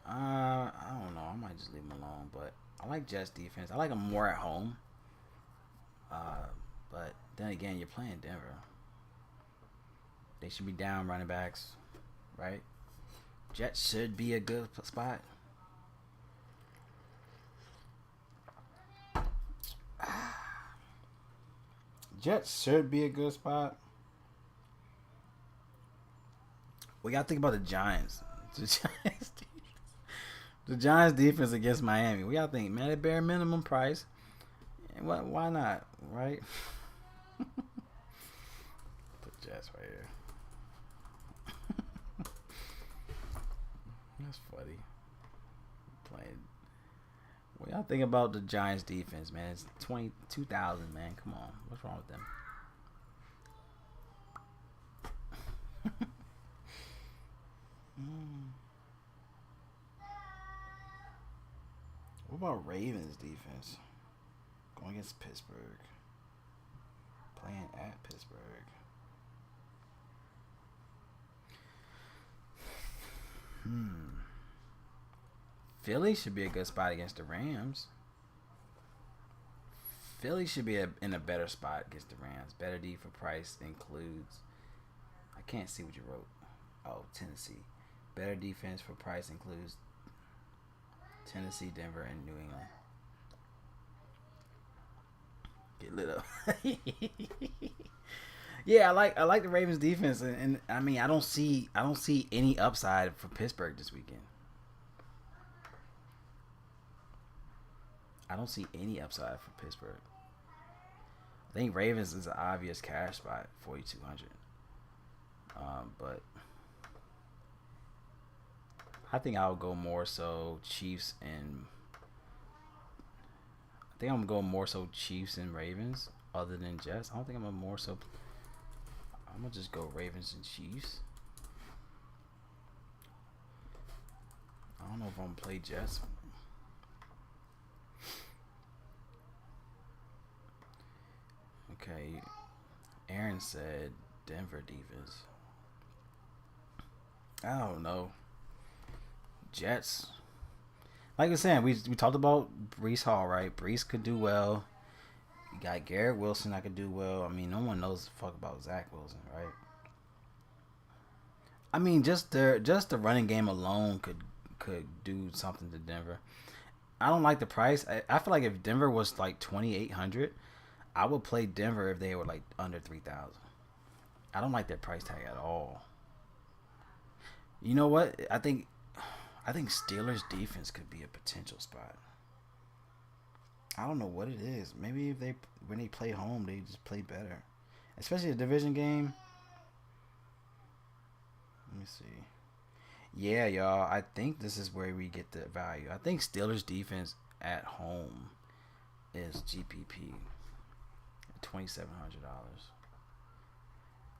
I don't know. I might just leave them alone. But I like Jets defense. I like them more at home. But then again, you're playing Denver. They should be down running backs, right? Jets should be a good spot. Jets should be a good spot. We gotta think about the Giants. The Giants defense against Miami. We gotta think, man, at bare minimum price. And why not, right? The Jets right here. That's funny. Playing. What y'all think about the Giants defense, man? It's 22,000, man. Come on. What's wrong with them? What about Ravens defense? Going against Pittsburgh. Playing at Pittsburgh. Philly should be a good spot against the Rams. Philly should be in a better spot against the Rams. Better D for price includes... I can't see what you wrote. Oh, Tennessee. Better defense for price includes Tennessee, Denver, and New England. Get lit up. Yeah, I like the Ravens defense, and I mean I don't see any upside for Pittsburgh this weekend. I don't see any upside for Pittsburgh. I think Ravens is an obvious cash spot, 4,200. But I think I'll go more so Chiefs and I think I'm gonna go more so Chiefs and Ravens other than Jets. I don't think I'm gonna more so. I'm gonna just go Ravens and Chiefs. I don't know if I'm gonna play Jets. Okay, Aaron said Denver defense. I don't know. Jets. Like I said, we talked about Brees Hall, right? Brees could do well. You got Garrett Wilson that could do well. I mean, no one knows the fuck about Zach Wilson, right? I mean, just the running game alone could do something to Denver. I don't like the price. I feel like if Denver was like 2,800, I would play Denver if they were like under 3,000. I don't like their price tag at all. You know what? I think Steelers defense could be a potential spot. I don't know what it is. Maybe if when they play home, they just play better, especially a division game. Let me see. Yeah, y'all. I think this is where we get the value. I think Steelers defense at home is GPP, $2,700.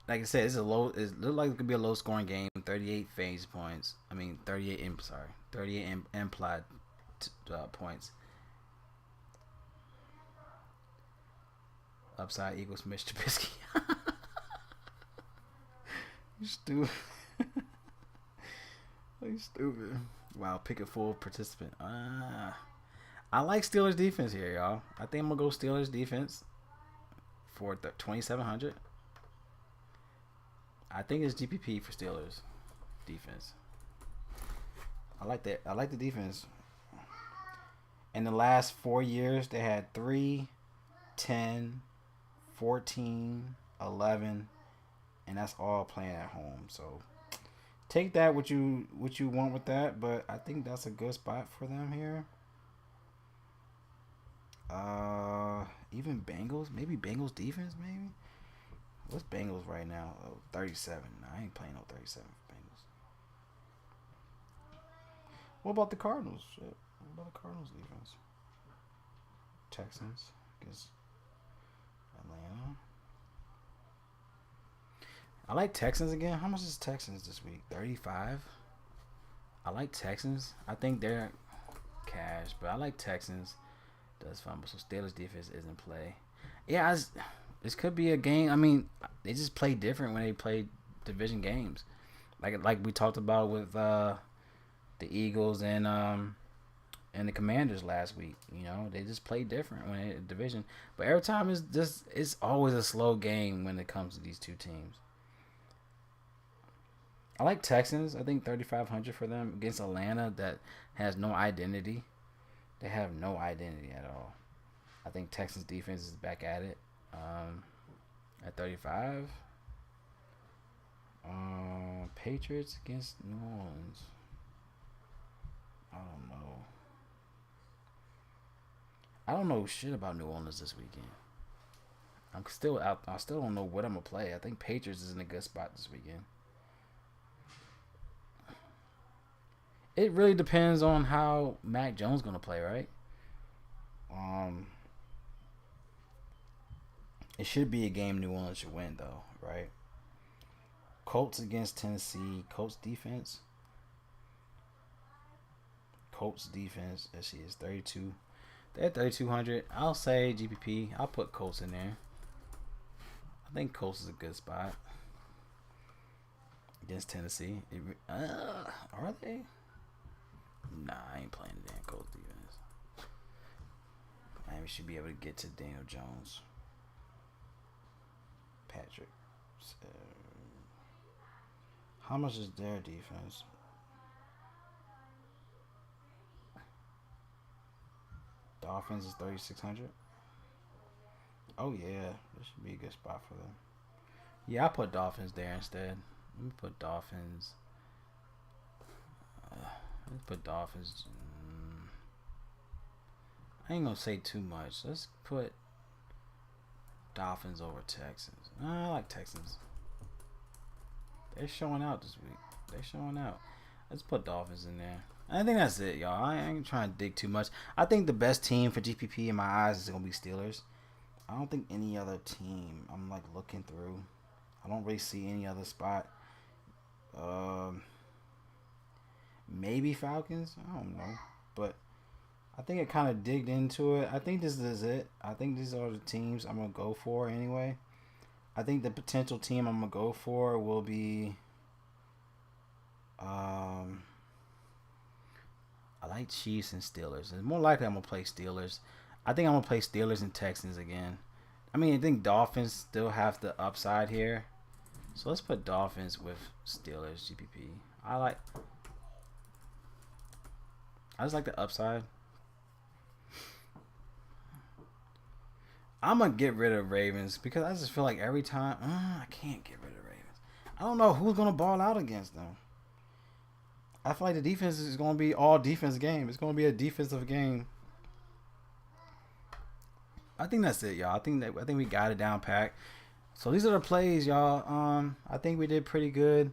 Like I said, it's a low. It looks like it could be a low scoring game. 38 fantasy points. I mean, 38 implied points. Upside equals Mitch Trubisky. You stupid. You stupid. Wow, pick a full participant. I like Steelers defense here, y'all. I think I'm gonna go Steelers defense for 2,700. I think it's GPP for Steelers defense. I like that. I like the defense. In the last 4 years, they had 3, 10, 14, 11, and that's all playing at home. So take that what you want with that, but I think that's a good spot for them here. Even Bengals, maybe Bengals defense, maybe. What's Bengals right now? Oh, 37. I ain't playing no 37 for Bengals. What about the Cardinals? Shit. What about the Cardinals defense? Texans against Atlanta. I like Texans again. How much is Texans this week? 35. I like Texans. I think they're cash, but I like Texans. Does fun, so Steelers defense is in play. Yeah, this could be a game. I mean, they just play different when they play division games, like we talked about with the Eagles and the Commanders last week. You know, they just play different when they division. But every time it's always a slow game when it comes to these two teams. I like Texans. I think 3,500 for them against Atlanta that has no identity. They have no identity at all. I think Texans defense is back at it at 35. Patriots against New Orleans. I don't know shit about New Orleans this weekend. I'm still out. I still don't know what I'm gonna play. I think Patriots is in a good spot this weekend. It really depends on how Mac Jones gonna play, right? It should be a game New Orleans should win, though, right? Colts against Tennessee. Colts defense. Let's see, it's 32. They're at 3,200. I'll say GPP. I'll put Colts in there. I think Colts is a good spot against Tennessee. Are they? Nah, I ain't playing the damn Colts defense. We should be able to get to Daniel Jones. Patrick. So, how much is their defense? Dolphins is 3,600. Oh yeah, this should be a good spot for them. Yeah, I put Dolphins there instead. Let me put Dolphins. I ain't gonna say too much. Let's put Dolphins over Texans. I like Texans. They're showing out this week. They're showing out. Let's put Dolphins in there. I think that's it, y'all. I ain't trying to dig too much. I think the best team for GPP in my eyes is going to be Steelers. I don't think any other team. I'm like looking through. I don't really see any other spot. Maybe Falcons. I don't know. But I think it kind of digged into it. I think this is it. I think these are the teams I'm going to go for anyway. I think the potential team I'm going to go for will be... I like Chiefs and Steelers. It's more likely I'm going to play Steelers. I think I'm going to play Steelers and Texans again. I mean, I think Dolphins still have the upside here. So let's put Dolphins with Steelers GPP. I just like the upside. I'm going to get rid of Ravens because I just feel like every time... I can't get rid of Ravens. I don't know who's going to ball out against them. I feel like the defense is going to be all defense game. It's going to be a defensive game. I think that's it, y'all. I think we got it down packed. So these are the plays, y'all. I think we did pretty good.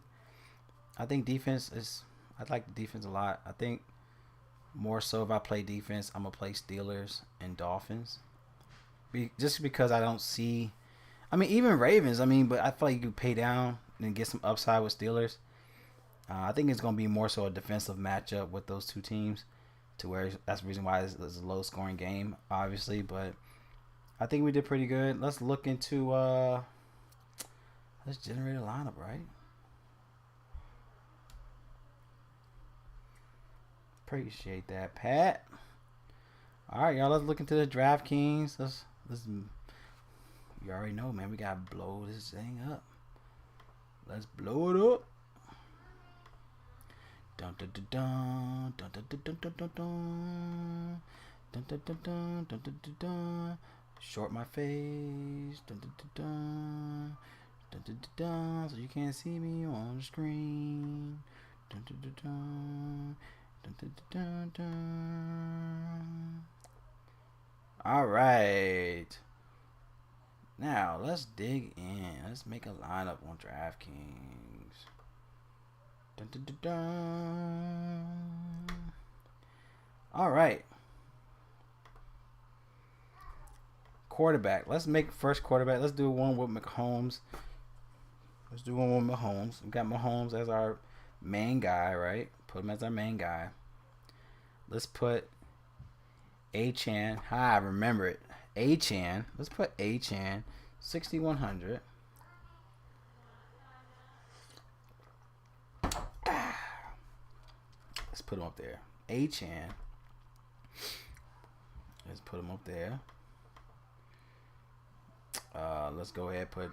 I think defense is... I like the defense a lot. I think more so if I play defense, I'm going to play Steelers and Dolphins. Just because I don't see... I mean, even Ravens. I mean, but I feel like you could pay down and get some upside with Steelers. I think it's going to be more so a defensive matchup with those two teams, to where that's the reason why it's a low-scoring game, obviously. But I think we did pretty good. Let's look into let's generate a lineup, right? Appreciate that, Pat. All right, y'all. Let's look into the Draftkings. Let's. You already know, man. We gotta blow this thing up. Let's blow it up. Dun dun dun dun dun dun dun dun dun dun dun dun dun dun dun dun dun. Short my face. Dun dun dun dun dun dun dun dun. So you can't see me on the screen. Dun dun dun dun dun dun dun dun. All right. Now let's dig in. Let's make a lineup on DraftKings. Dun, dun, dun, dun. All right. Quarterback. Let's make first quarterback. Let's do one with Mahomes. We got Mahomes as our main guy, right? Put him as our main guy. Let's put A-Chan. I remember it. A-Chan. Let's put A-Chan 6,100. Let's put him up there. A-Chan. Let's put him up there. Let's go ahead and put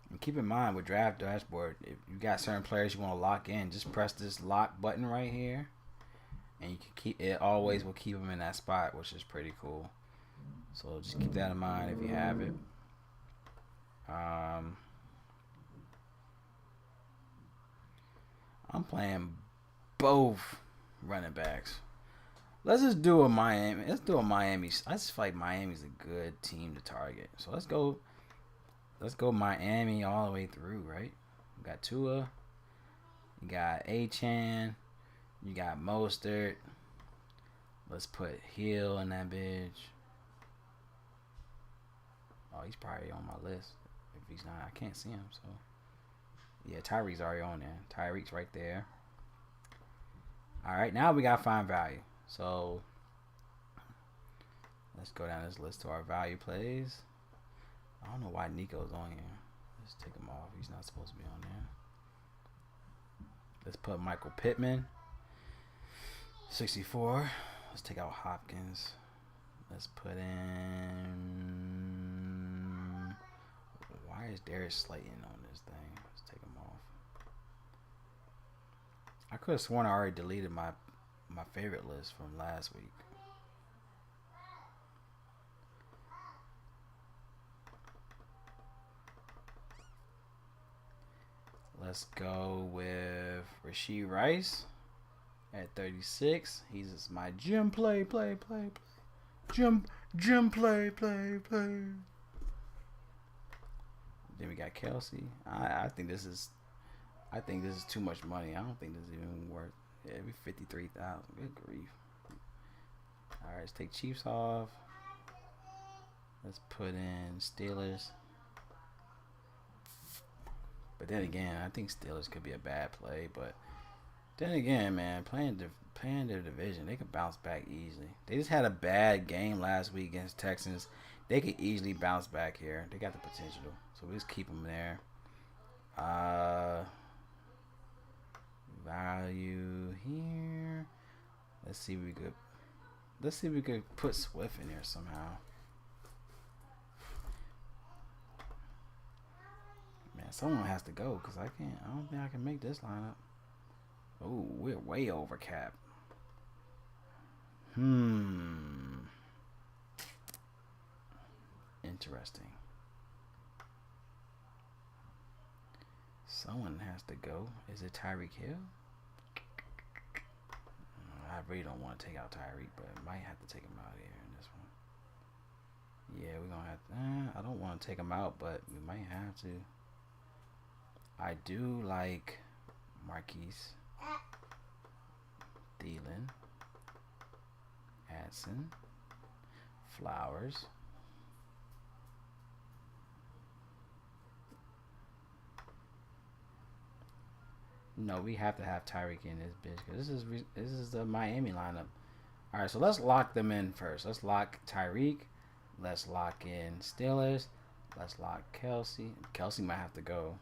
and keep in mind with Draft Dashboard, if you got certain players you want to lock in, just press this lock button right here, and you can keep it. Always will keep them in that spot, which is pretty cool. So just keep that in mind if you have it. I'm playing both running backs. Let's just do a Miami. Let's do a Miami. I just feel like Miami's a good team to target. So let's go. Let's go Miami all the way through, right? You got Tua. You got A-Chan. You got Mostert. Let's put Hill in that bitch. Oh, he's probably on my list. If he's not, I can't see him. So, yeah, Tyreek's already on there. Tyreek's right there. All right, now we got to find value. So, let's go down this list to our value plays. I don't know why Nico's on here. Let's take him off. He's not supposed to be on there. Let's put Michael Pittman. 64. Let's take out Hopkins. Let's put in... Why is Darius Slayton on this thing? Let's take him off. I could have sworn I already deleted my favorite list from last week. Let's go with Rashee Rice. At 36, he's my gym play. Gym play. Then we got Kelsey. I think this is too much money. I don't think this is even worth it. It'd be 53,000. Good grief. Alright, let's take Chiefs off. Let's put in Steelers. But then again, I think Steelers could be a bad play. But then again, man, playing their division, they could bounce back easily. They just had a bad game last week against Texans. They could easily bounce back here. They got the potential. So we just keep them there. Value here. Let's see if we could put Swift in there somehow. Man, someone has to go because I don't think I can make this lineup. Oh, we're way over cap. Interesting. Someone has to go. Is it Tyreek Hill? I really don't want to take out Tyreek, but I might have to take him out here in this one. Yeah, we're going to have to. I don't want to take him out, but we might have to. I do like Marquise, Thielen, Addison, Flowers. No, we have to have Tyreek in this bitch because this is the Miami lineup. All right, so let's lock them in first. Let's lock Tyreek. Let's lock in Steelers. Let's lock Kelsey. Kelsey might have to go.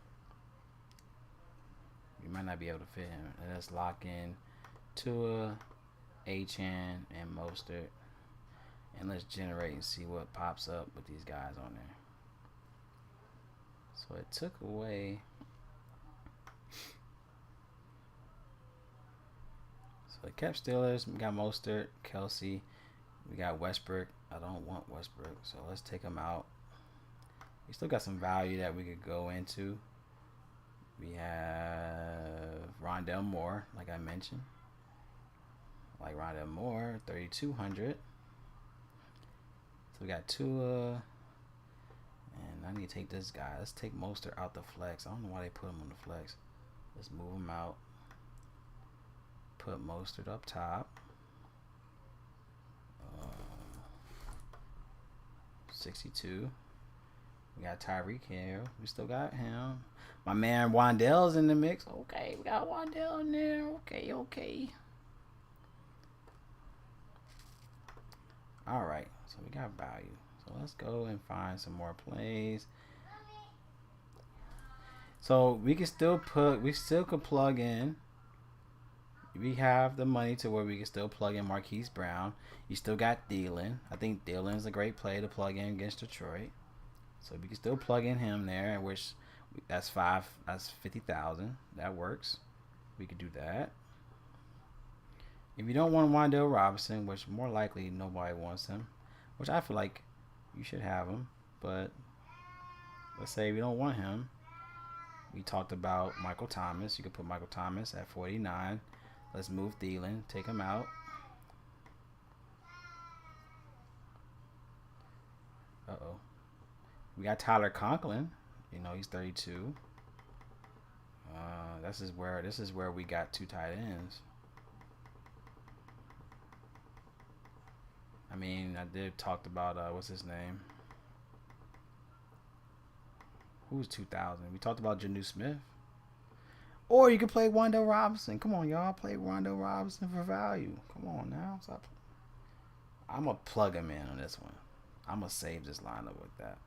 We might not be able to fit him. And let's lock in Tua, Achane, and Mostert. And let's generate and see what pops up with these guys on there. So it took away. So it kept Steelers. We got Mostert, Kelsey. We got Westbrook. I don't want Westbrook, so let's take him out. We still got some value that we could go into. We have Rondell Moore, like I mentioned. Like Rondell Moore, 3,200. So we got Tua. And I need to take this guy. Let's take Mostert out the flex. I don't know why they put him on the flex. Let's move him out. Put Mostert up top. 62. We got Tyreek here. We still got him. My man Wandell's in the mix. Okay, we got Wandell in there. Okay. All right, so we got value. So let's go and find some more plays. So we can still could plug in. We have the money to where we can still plug in Marquise Brown. You still got Thielen. I think Thielen's a great play to plug in against Detroit. So we can still plug in him there, which that's 50,000. That works. We could do that. If you don't want Wan'Dale Robinson, which more likely nobody wants him, which I feel like you should have him, but let's say we don't want him. We talked about Michael Thomas. You could put Michael Thomas at 49. Let's move Thielen. Take him out. Uh-oh. We got Tyler Conklin. You know, he's 32. This is where we got two tight ends. I mean, I did talked about what's his name? Who's 2000? We talked about Janu Smith. Or you could play Wan'Dale Robinson. Come on, y'all. Play Wan'Dale Robinson for value. Come on now. Stop. I'm going to plug him in on this one. I'm going to save this lineup with that.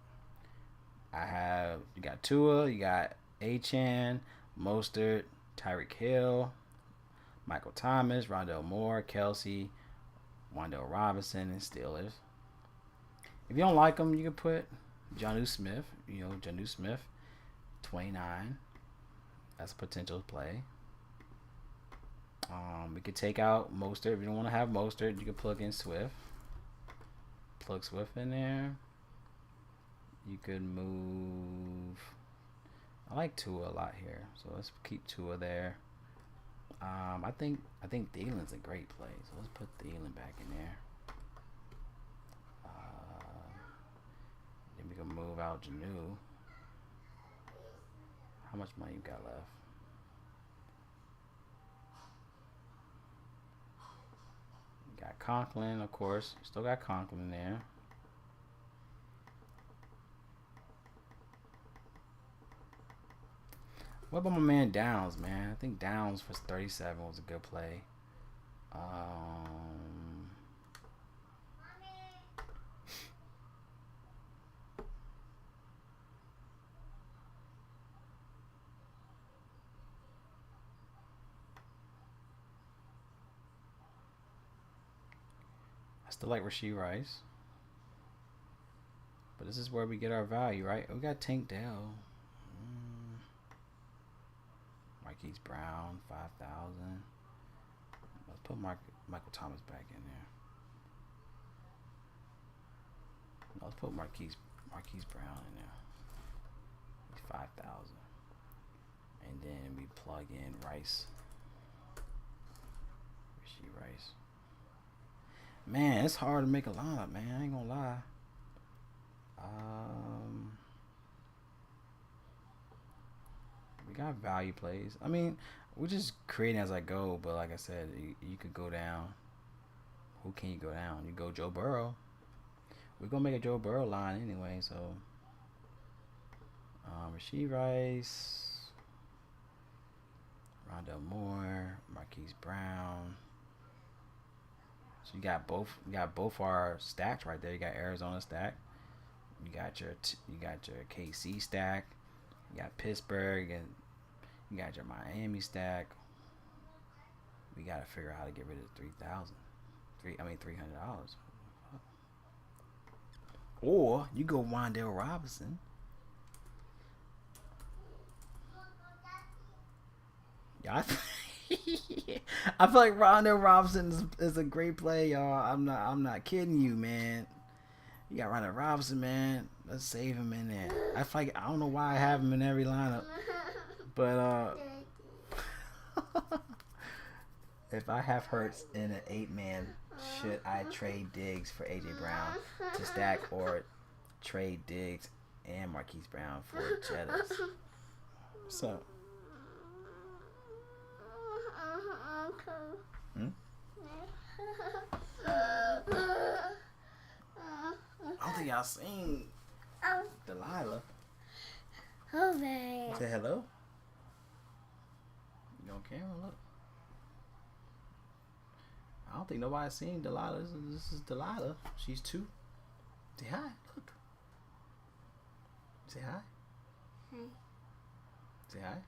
You got Tua, you got Achane, Mostert, Tyreek Hill, Michael Thomas, Rondell Moore, Kelsey, Wan'Dale Robinson, and Steelers. If you don't like them, you can put Janu Smith. Janu Smith, 29. That's a potential play. We could take out Mostert. If you don't want to have Mostert, you can plug in Swift. Plug Swift in there. You could move. I like Tua a lot here, so let's keep Tua there. I think Thielen's a great play, so let's put Thielen back in there. Then we can move out Janu. How much money you got left? You got Conklin, of course. Still got Conklin there. What about my man Downs, man? I think Downs for 37 was a good play. I still like Rasheed Rice. But this is where we get our value, right? We got Tank Dell. Marquise Brown, 5,000. Let's put Michael Thomas back in there. Let's put Marquise Brown in there. He's 5,000. And then we plug in Rice. Rasheed Rice. Man, it's hard to make a lineup, man. I ain't gonna lie. We got value plays. I mean, we're just creating as I go, but like I said, you could go down. Who can you go down? You go Joe Burrow. We're gonna make a Joe Burrow line anyway, so Rasheed Rice, Rondell Moore, Marquise Brown. So you got both our stacks right there. You got Arizona stack. You got your KC stack. You got Pittsburgh, and you got your Miami stack. We gotta figure out how to get rid of $300. Or you go Wan'Dale Robinson. Yeah, I feel like Wan'Dale Robinson is a great play, y'all. I'm not kidding you, man. You got Wan'Dale Robinson, man. Let's save him in there. I don't know why I have him in every lineup, but if I have Hurts in an 8-man, should I trade Diggs for AJ Brown to stack, or trade Diggs and Marquise Brown for Jettis? So, I don't think y'all seen Delilah. Say hello. You on camera? Look. I don't think nobody's seen Delilah. This is Delilah. She's 2. Say hi. Look. Say hi. Say hi.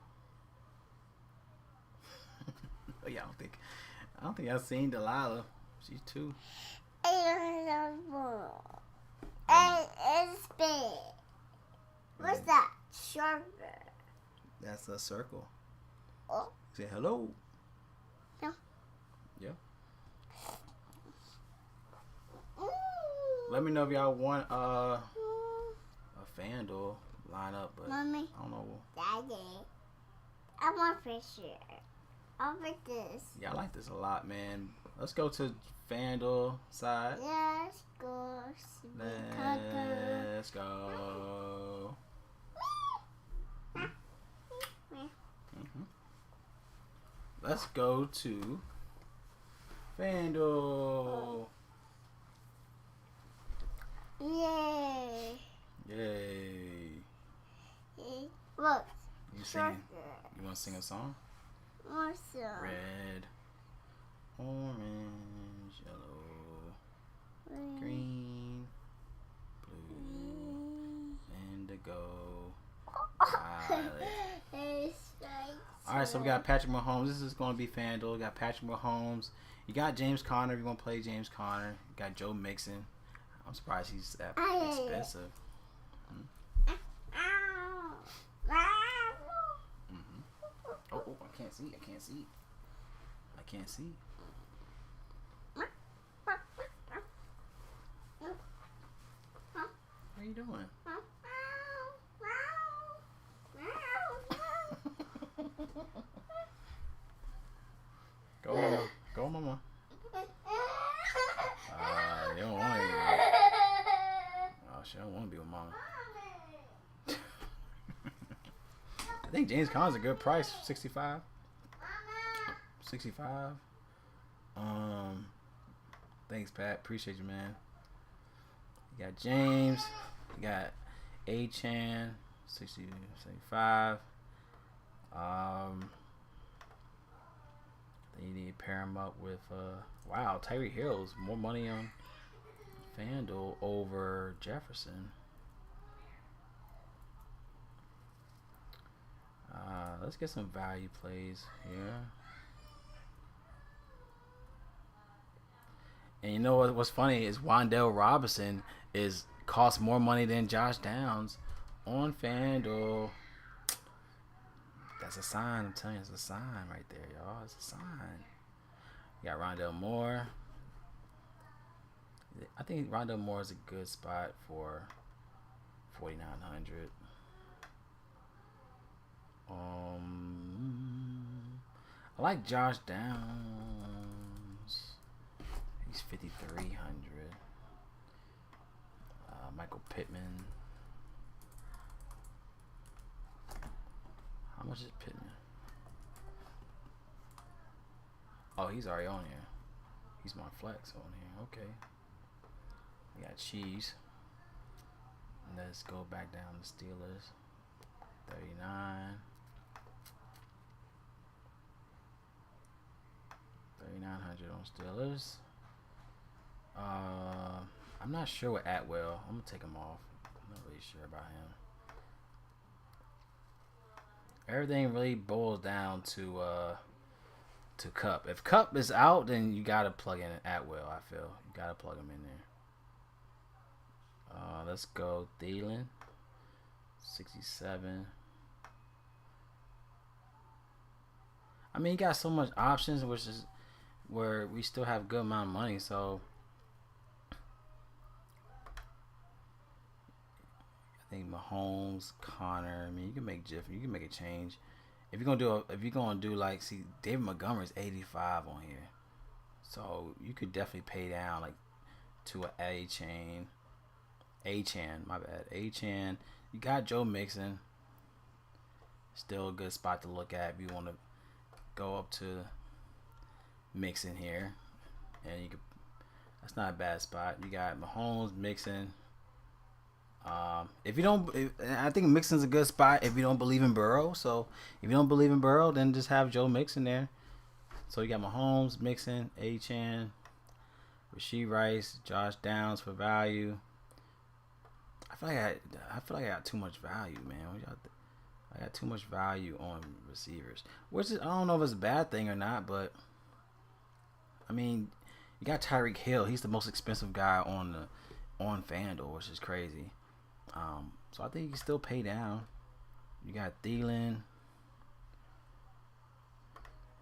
Oh yeah, I don't think y'all seen Delilah. She's 2. It's big. What's that? Sugar. That's a circle. Oh. Say hello. Yeah. Yeah. Let me know if y'all want a FanDuel lineup, but Mommy. I don't know. Daddy. I want fisher. I'll pick this. Yeah, I like this a lot, man. Let's go to FanDuel side. Let's go. Let's go. Let's go to FanDuel. Yay. Yay. Look. You singing? You want to sing a song? Awesome. Red, orange, yellow, green, blue, indigo, violet. Alright, so we got Patrick Mahomes. This is going to be FanDuel. We got Patrick Mahomes. You got James Conner if you want to play James Conner. You got Joe Mixon. I'm surprised he's that expensive. Oh, I can't see. I can't see. What are you doing? think James Conner's a good price. 65. 65. Thanks, Pat. Appreciate you, man. You got James. You got A-Chan. 60, 75. Then you need to pair him up with wow, Tyreek Hill's more money on FanDuel over Jefferson. Let's get some value plays here. And you know what's funny is Wan'Dale Robinson costs more money than Josh Downs on FanDuel. That's a sign. I'm telling you, it's a sign right there, y'all. It's a sign. You got Rondale Moore. I think Rondale Moore is a good spot for 4,900. I like Josh Downs. He's 5,300. Michael Pittman. How much is Pittman? Oh, he's already on here. He's my flex on here. Okay. We got Cheese. Let's go back down to Steelers. 39. 3,900 on Steelers. I'm not sure with Atwell. I'm gonna take him off. I'm not really sure about him. Everything really boils down to Cup. If Cup is out, then you gotta plug in Atwell. I feel you gotta plug him in there. Let's go Thielen. 67. I mean, you got so much options, which is where we still have a good amount of money. So I think Mahomes, Connor. I mean, you can make a change. If you're gonna do like, see, David Montgomery's 85 on here, so you could definitely pay down like to A-Chan. My bad, A-Chan. You got Joe Mixon. Still a good spot to look at if you want to go up to Mixon here, and you could. That's not a bad spot. You got Mahomes, Mixon. I think Mixon's a good spot if you don't believe in Burrow. So if you don't believe in Burrow, then just have Joe Mixon there. So you got Mahomes, Mixon, A-Chan, Rashee Rice, Josh Downs for value. I feel like I got too much value, man. I got too much value on receivers, which is, I don't know if it's a bad thing or not, but I mean, you got Tyreek Hill. He's the most expensive guy on FanDuel, which is crazy. So I think you can still pay down. You got Thielen.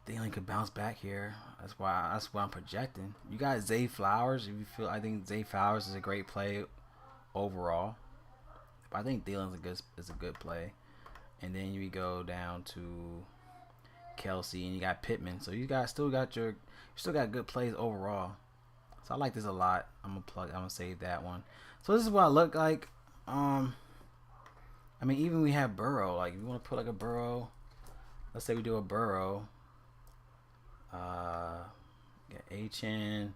Thielen could bounce back here. That's why I'm projecting. You got Zay Flowers. I think Zay Flowers is a great play overall. But I think Thielen's is a good play. And then you go down to Kelsey, and you got Pittman. So you still got good plays overall. So I like this a lot. I'm gonna save that one. So this is what I look like. I mean, even we have Burrow. Like, if you want to put like a Burrow, let's say we do a Burrow. Get A-Chan.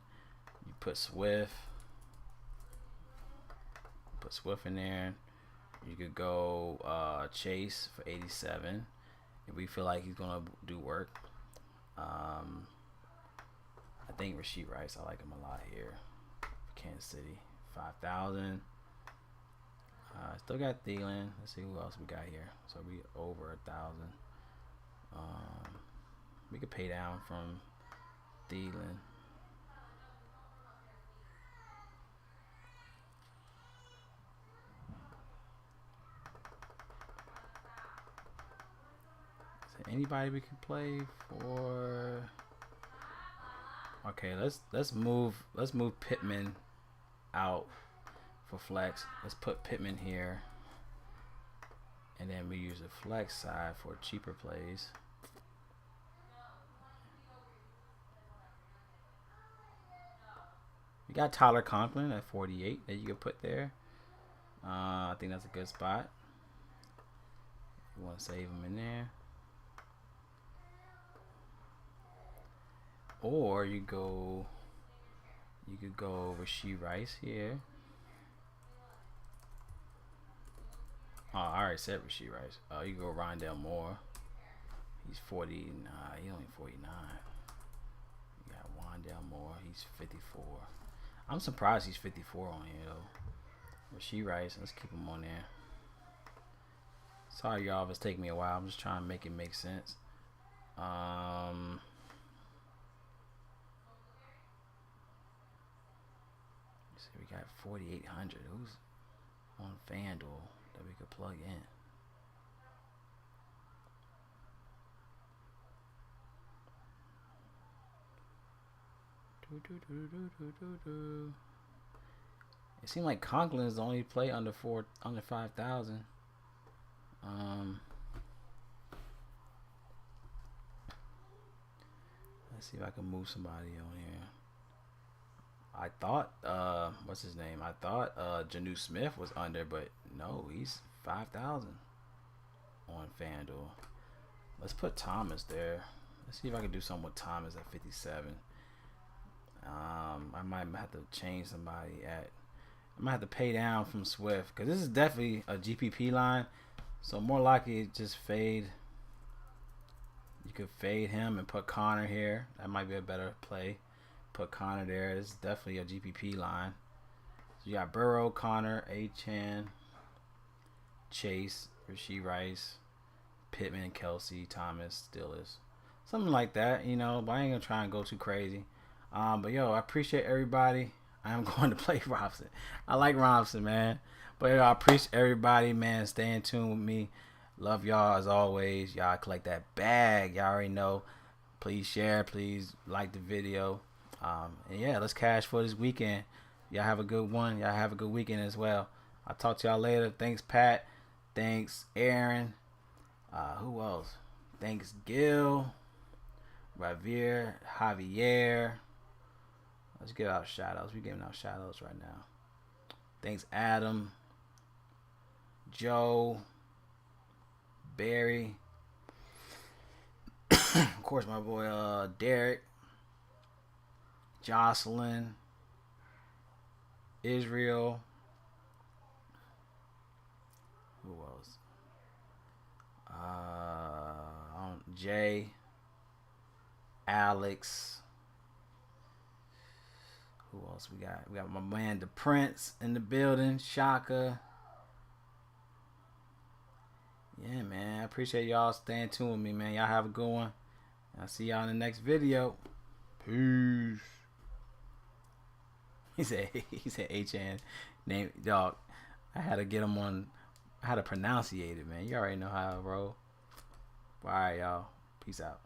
You put Swift. Put Swift in there. You could go Chase for 87 if we feel like he's gonna do work. I think Rashee Rice, I like him a lot here. Kansas City, 5,000. Still got Thielen. Let's see who else we got here. So we over 1,000. We could pay down from Thielen. Is there anybody we can play for? Okay, let's move Pittman out for flex. Let's put Pittman here, and then we use the flex side for cheaper plays. You got Tyler Conklin at 48 that you can put there. I think that's a good spot. You want to save him in there. Or you could go Rasheed Rice here. Oh, I already said Rasheed Rice. Oh, you go Rondell Moore. He's 40. Nah, he's only 49. You got Wandell Moore. He's 54. I'm surprised he's 54 on here though. Rasheed Rice. Let's keep him on there. Sorry, y'all, if it's taking me a while. I'm just trying to make it make sense. See, we got 4,800. Who's on FanDuel that we could plug in? It seemed like Conklin is the only play under 5,000. Let's see if I can move somebody on here. I thought what's his name? I thought Janu Smith was under, but no, he's 5,000 on FanDuel. Let's put Thomas there. Let's see if I can do something with Thomas at 57. I might have to change somebody at. I might have to pay down from Swift because this is definitely a GPP line, so more likely just fade. You could fade him and put Connor here. That might be a better play. Put Connor there. This is definitely a GPP line. So you got Burrow, Connor, Achan, Chase, Rasheed Rice, Pittman, Kelsey, Thomas, Stillis, something like that, you know. But I ain't gonna try and go too crazy. But yo, I appreciate everybody. I am going to play Robson. I like Robson, man. But yo, I appreciate everybody, man. Staying tuned with me. Love y'all as always. Y'all collect that bag. Y'all already know. Please share. Please like the video. And yeah, let's cash for this weekend. Y'all have a good one. Y'all have a good weekend as well. I'll talk to y'all later. Thanks, Pat. Thanks, Aaron. Who else? Thanks, Gil, Javier. Let's get out shout outs. We're giving out shout outs right now. Thanks, Adam, Joe, Barry. Of course, my boy Derek, Jocelyn, Israel. Who else? Jay, Alex. Who else we got? We got my man the Prince in the building. Shaka. Yeah, man. I appreciate y'all staying tuned with me, man. Y'all have a good one. I'll see y'all in the next video. Peace. He said HN name dog. I had to get him on. I had to pronunciate it, man. You already know how I roll. All right, y'all. Peace out.